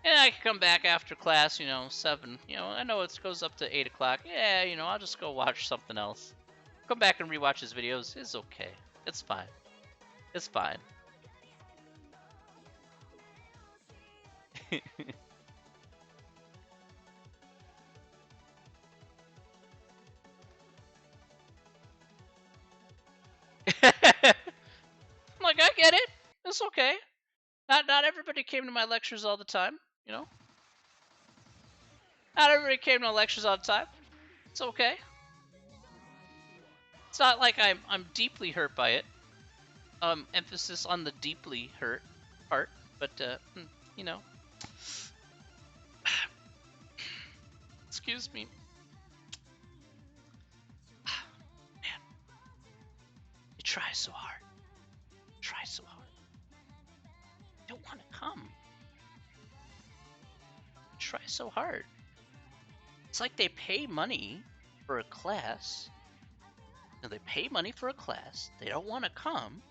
And I can come back after class, 7. I know it goes up to 8 o'clock. Yeah, I'll just go watch something else. Come back and rewatch his videos. It's okay. It's fine. It's fine. Like, I get it. It's okay. Not everybody came to my lectures all the time, Not everybody came to my lectures all the time. It's okay. It's not like I'm deeply hurt by it. Emphasis on the deeply hurt part, but excuse me. Man, you try so hard. Try so hard. You don't want to come. You try so hard. It's like they pay money for a class. And they pay money for a class. They don't want to come.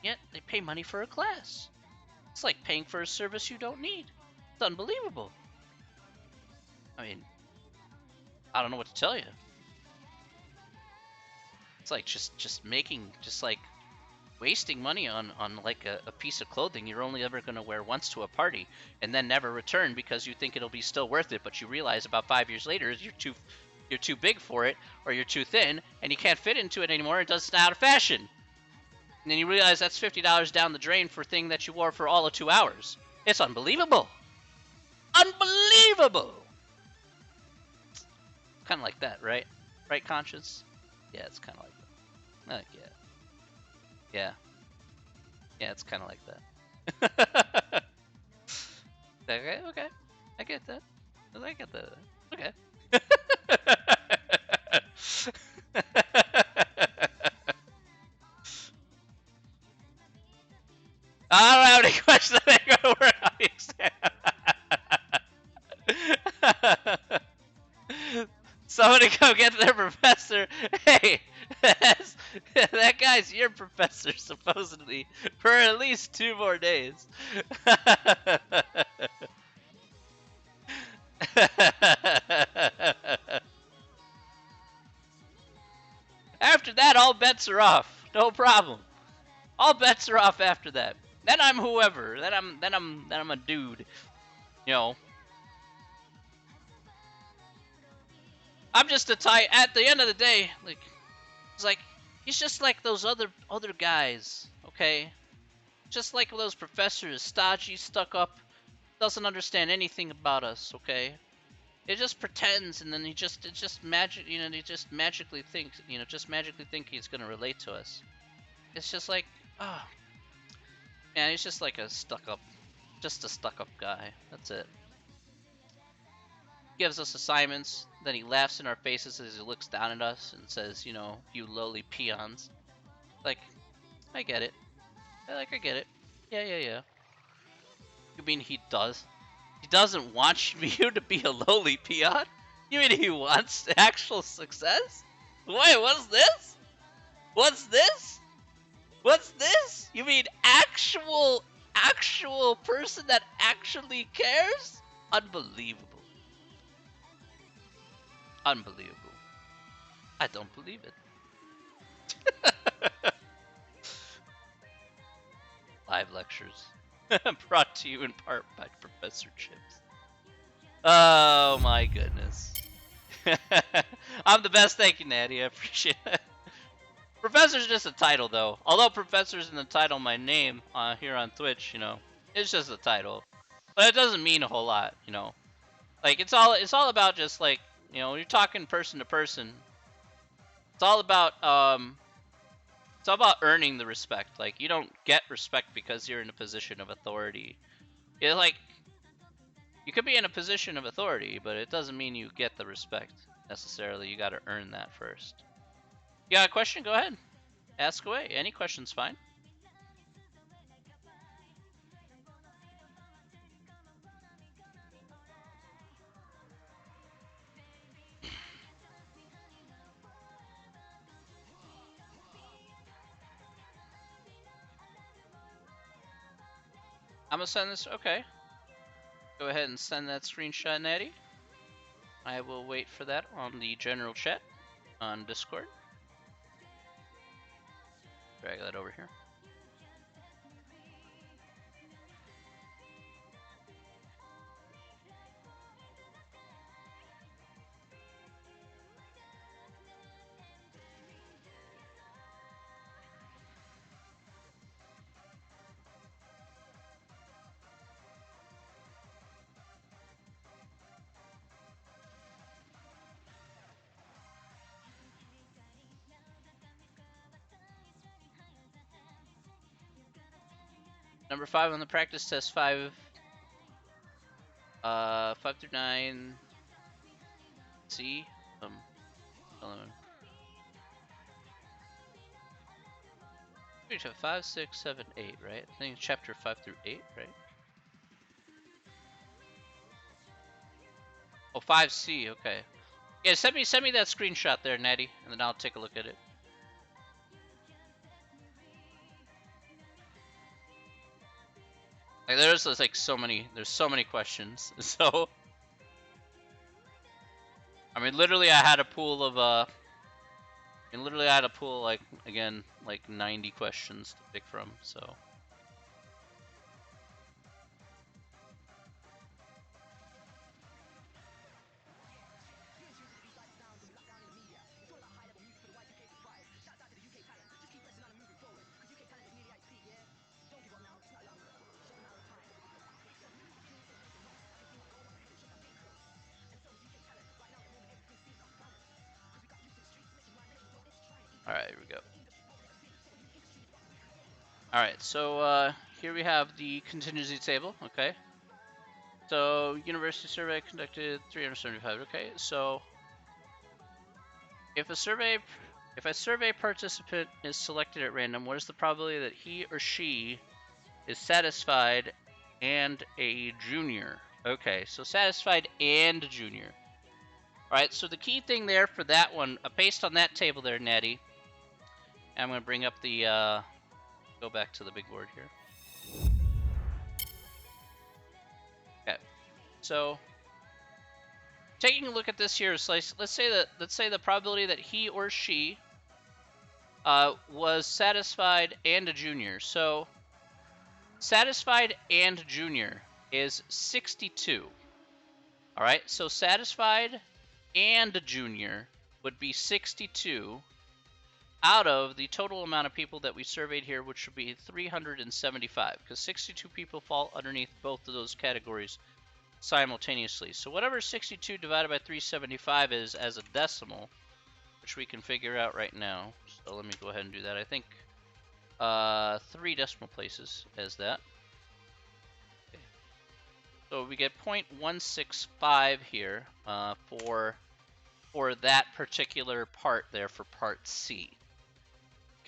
Yet they pay money for a class. It's like paying for a service you don't need. It's unbelievable. I mean, I don't know what to tell you. It's like just wasting money on like a piece of clothing you're only ever going to wear once to a party and then never return because you think it'll be still worth it, but you realize about 5 years later you're too big for it, or you're too thin and you can't fit into it anymore. It doesn't out of fashion. And then you realize that's $50 down the drain for a thing that you wore for all of 2 hours. It's unbelievable. Unbelievable. Kind of like that, right? Right, Conscience? Yeah, it's kind of like that. Yeah. Yeah, it's kind of like that. Okay. I get that. Okay. I don't have any questions. I go to work on the exam. Somebody come get their professor. Hey, that guy's your professor, supposedly, for at least 2 more days. After that, all bets are off. No problem. All bets are off after that. Then I'm whoever. Then I'm a dude. I'm just a type. At the end of the day, like, it's like he's just like those other guys. Okay, just like those professors, stodgy, stuck up, doesn't understand anything about us. Okay, it just pretends, and then he just magically thinks, he's gonna relate to us. It's just like, oh, man, he's just like a stuck up guy. That's it. Gives us assignments, then he laughs in our faces as he looks down at us and says, you lowly peons. Like, I get it. I get it. Yeah. You mean he does? He doesn't want you to be a lowly peon? You mean he wants actual success? Wait, what's this? What's this? You mean actual person that actually cares? Unbelievable. I don't believe it. Live lectures. Brought to you in part by Professor Chips. Oh my goodness. I'm the best. Thank you, Natty. I appreciate it. Professor's just a title, though. Although Professor's in the title, my name here on Twitch, you know, it's just a title, but it doesn't mean a whole lot, you know. Like it's all about just like, you know, you're talking person to person. It's all about earning the respect. Like you don't get respect because you're in a position of authority. It's like you could be in a position of authority, but it doesn't mean you get the respect necessarily. You got to earn that first. You got a question? Go ahead. Ask away. Any question's fine. I'm gonna send this. Okay. Go ahead and send that screenshot, Natty. I will wait for that on the general chat on Discord. Drag that over here. Number 5 on the practice test, 5 through 9 C. 11. 5, 6, 7, 8, right? I think it's chapter 5 through 8, right? Oh, 5C, okay. Yeah, send me that screenshot there, Natty, and then I'll take a look at it. Like there's like there's so many questions. So I mean literally I had a pool of like again like 90 questions to pick from, so alright, here we go. Alright, so here we have the contingency table, okay? So university survey conducted 375, okay? So if a survey participant is selected at random, what is the probability that he or she is satisfied and a junior? Okay, so satisfied and junior. All right, so the key thing there for that one, based on that table there, Natty, I'm going to bring up the, go back to the big board here. Okay, so taking a look at this here, so let's say the probability that he or she was satisfied and a junior. So satisfied and junior is 62. All right, so satisfied and junior would be 62 out of the total amount of people that we surveyed here, which would be 375, because 62 people fall underneath both of those categories simultaneously. So whatever 62 divided by 375 is as a decimal, which we can figure out right now. So let me go ahead and do that. I think 3 decimal places as that. Okay. So we get 0.165 here for that particular part there for part C.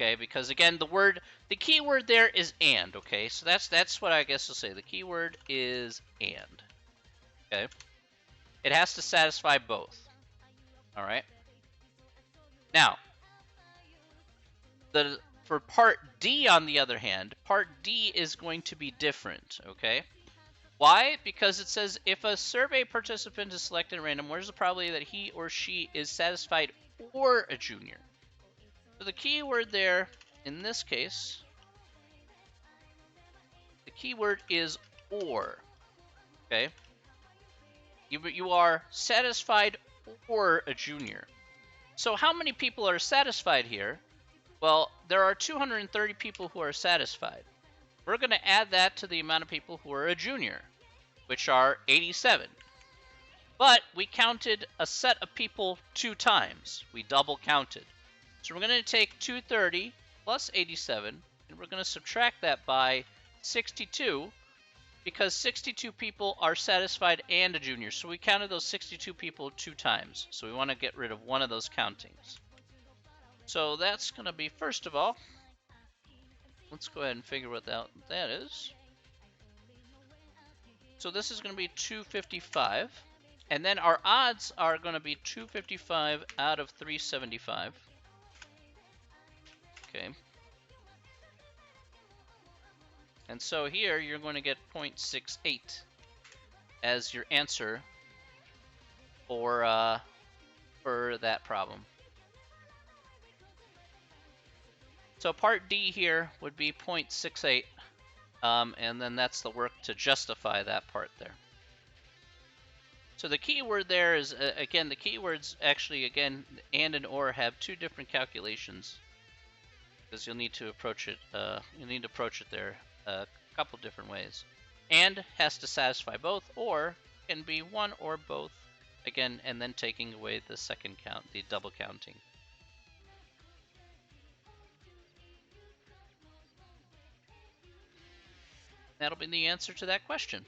Okay, because again, the key word there is and. Okay, so that's what I guess I'll say. The key word is and. Okay, it has to satisfy both. All right. Now, for part D, on the other hand, part D is going to be different. Okay. Why? Because it says if a survey participant is selected at random, where's the probability that he or she is satisfied or a junior? So the key word there, in this case, the key word is or. Okay? You are satisfied or a junior. So how many people are satisfied here? Well, there are 230 people who are satisfied. We're going to add that to the amount of people who are a junior, which are 87. But we counted a set of people 2 times. We double counted. So we're going to take 230 plus 87, and we're going to subtract that by 62, because 62 people are satisfied and a junior. So we counted those 62 people 2 times. So we want to get rid of one of those countings. So that's going to be, first of all, let's go ahead and figure what that is. So this is going to be 255. And then our odds are going to be 255 out of 375. Okay. And so here you're going to get 0.68 as your answer for that problem. So part D here would be 0.68, and then that's the work to justify that part there. So the keyword there is, again, the keywords actually, again, and or have 2 different calculations, because you'll need to approach it there a couple different ways. And has to satisfy both, or can be one or both, again, and then taking away the second count, the double counting. That'll be the answer to that question.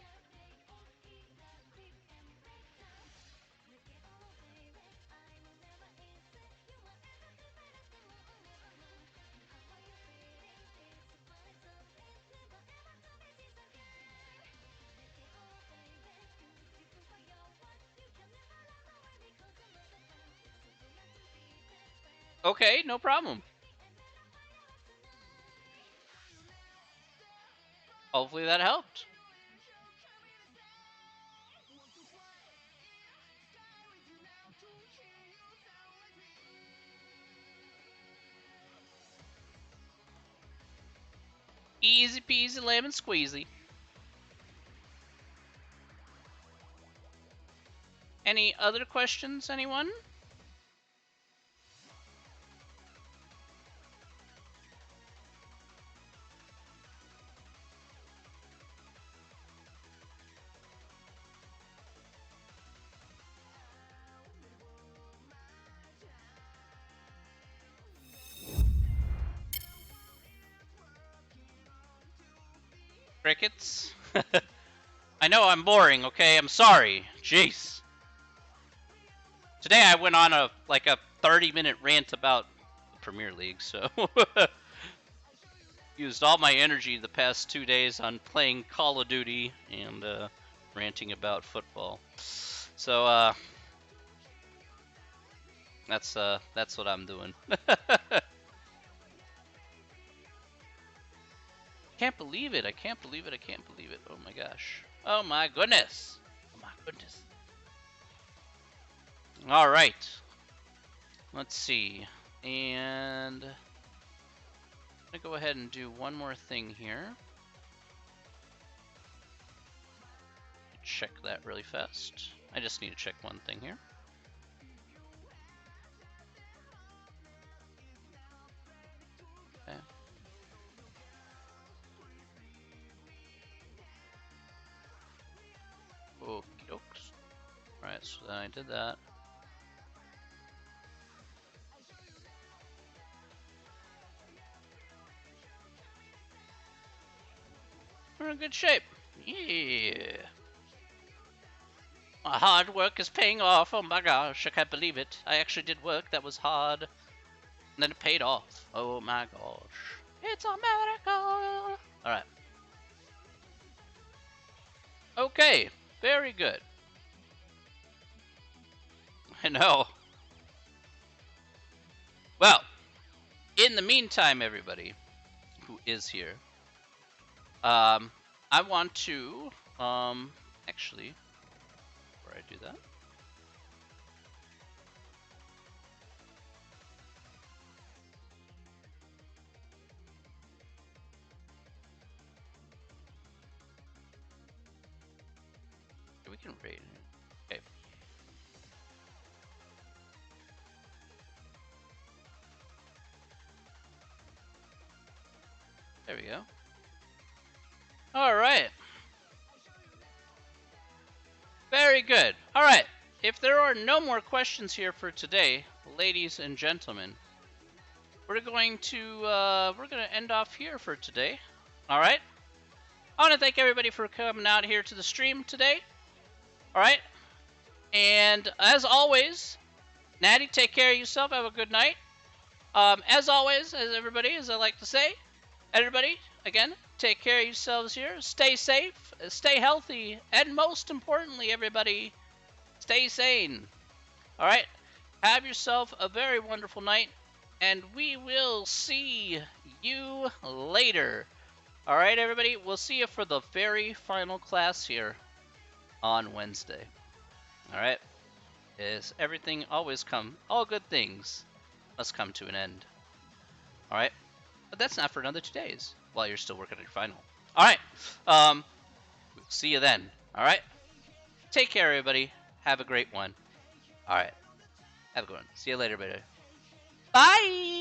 Okay, no problem. Hopefully that helped. Easy peasy lemon squeezy. Any other questions, anyone? Crickets? I know I'm boring, okay? I'm sorry. Jeez. Today I went on a 30-minute rant about the Premier League, so used all my energy the past 2 days on playing Call of Duty and ranting about football. So that's what I'm doing. Can't believe it. I can't believe it. I can't believe it. Oh my gosh. Oh my goodness. Oh my goodness. All right. Let's see. And I'm going to go ahead and do one more thing here. Check that really fast. I just need to check one thing here. Okay. Okie dokes. Alright, so then I did that. We're in good shape. Yeah. My hard work is paying off. Oh my gosh, I can't believe it. I actually did work that was hard, and then it paid off. Oh my gosh. It's a miracle. Alright. Okay, very good. I know. Well, in the meantime, everybody who is here, I want to, actually, before I do that, we can rate it. Okay. There we go. All right. Very good. All right. If there are no more questions here for today, ladies and gentlemen, we're going to end off here for today. All right. I want to thank everybody for coming out here to the stream today. All right. And as always, Natty, take care of yourself. Have a good night. As always, as I like to say, everybody, again, take care of yourselves here. Stay safe, stay healthy, and most importantly, everybody, stay sane. All right? Have yourself a very wonderful night, and we will see you later. All right, everybody? We'll see you for the very final class here on Wednesday. All right? Is everything always come, all good things must come to an end. All right? But that's not for another 2 days while you're still working on your final. All right. We'll see you then. All right? Take care, everybody. Have a great one. All right. Have a good one. See you later, everybody. Bye!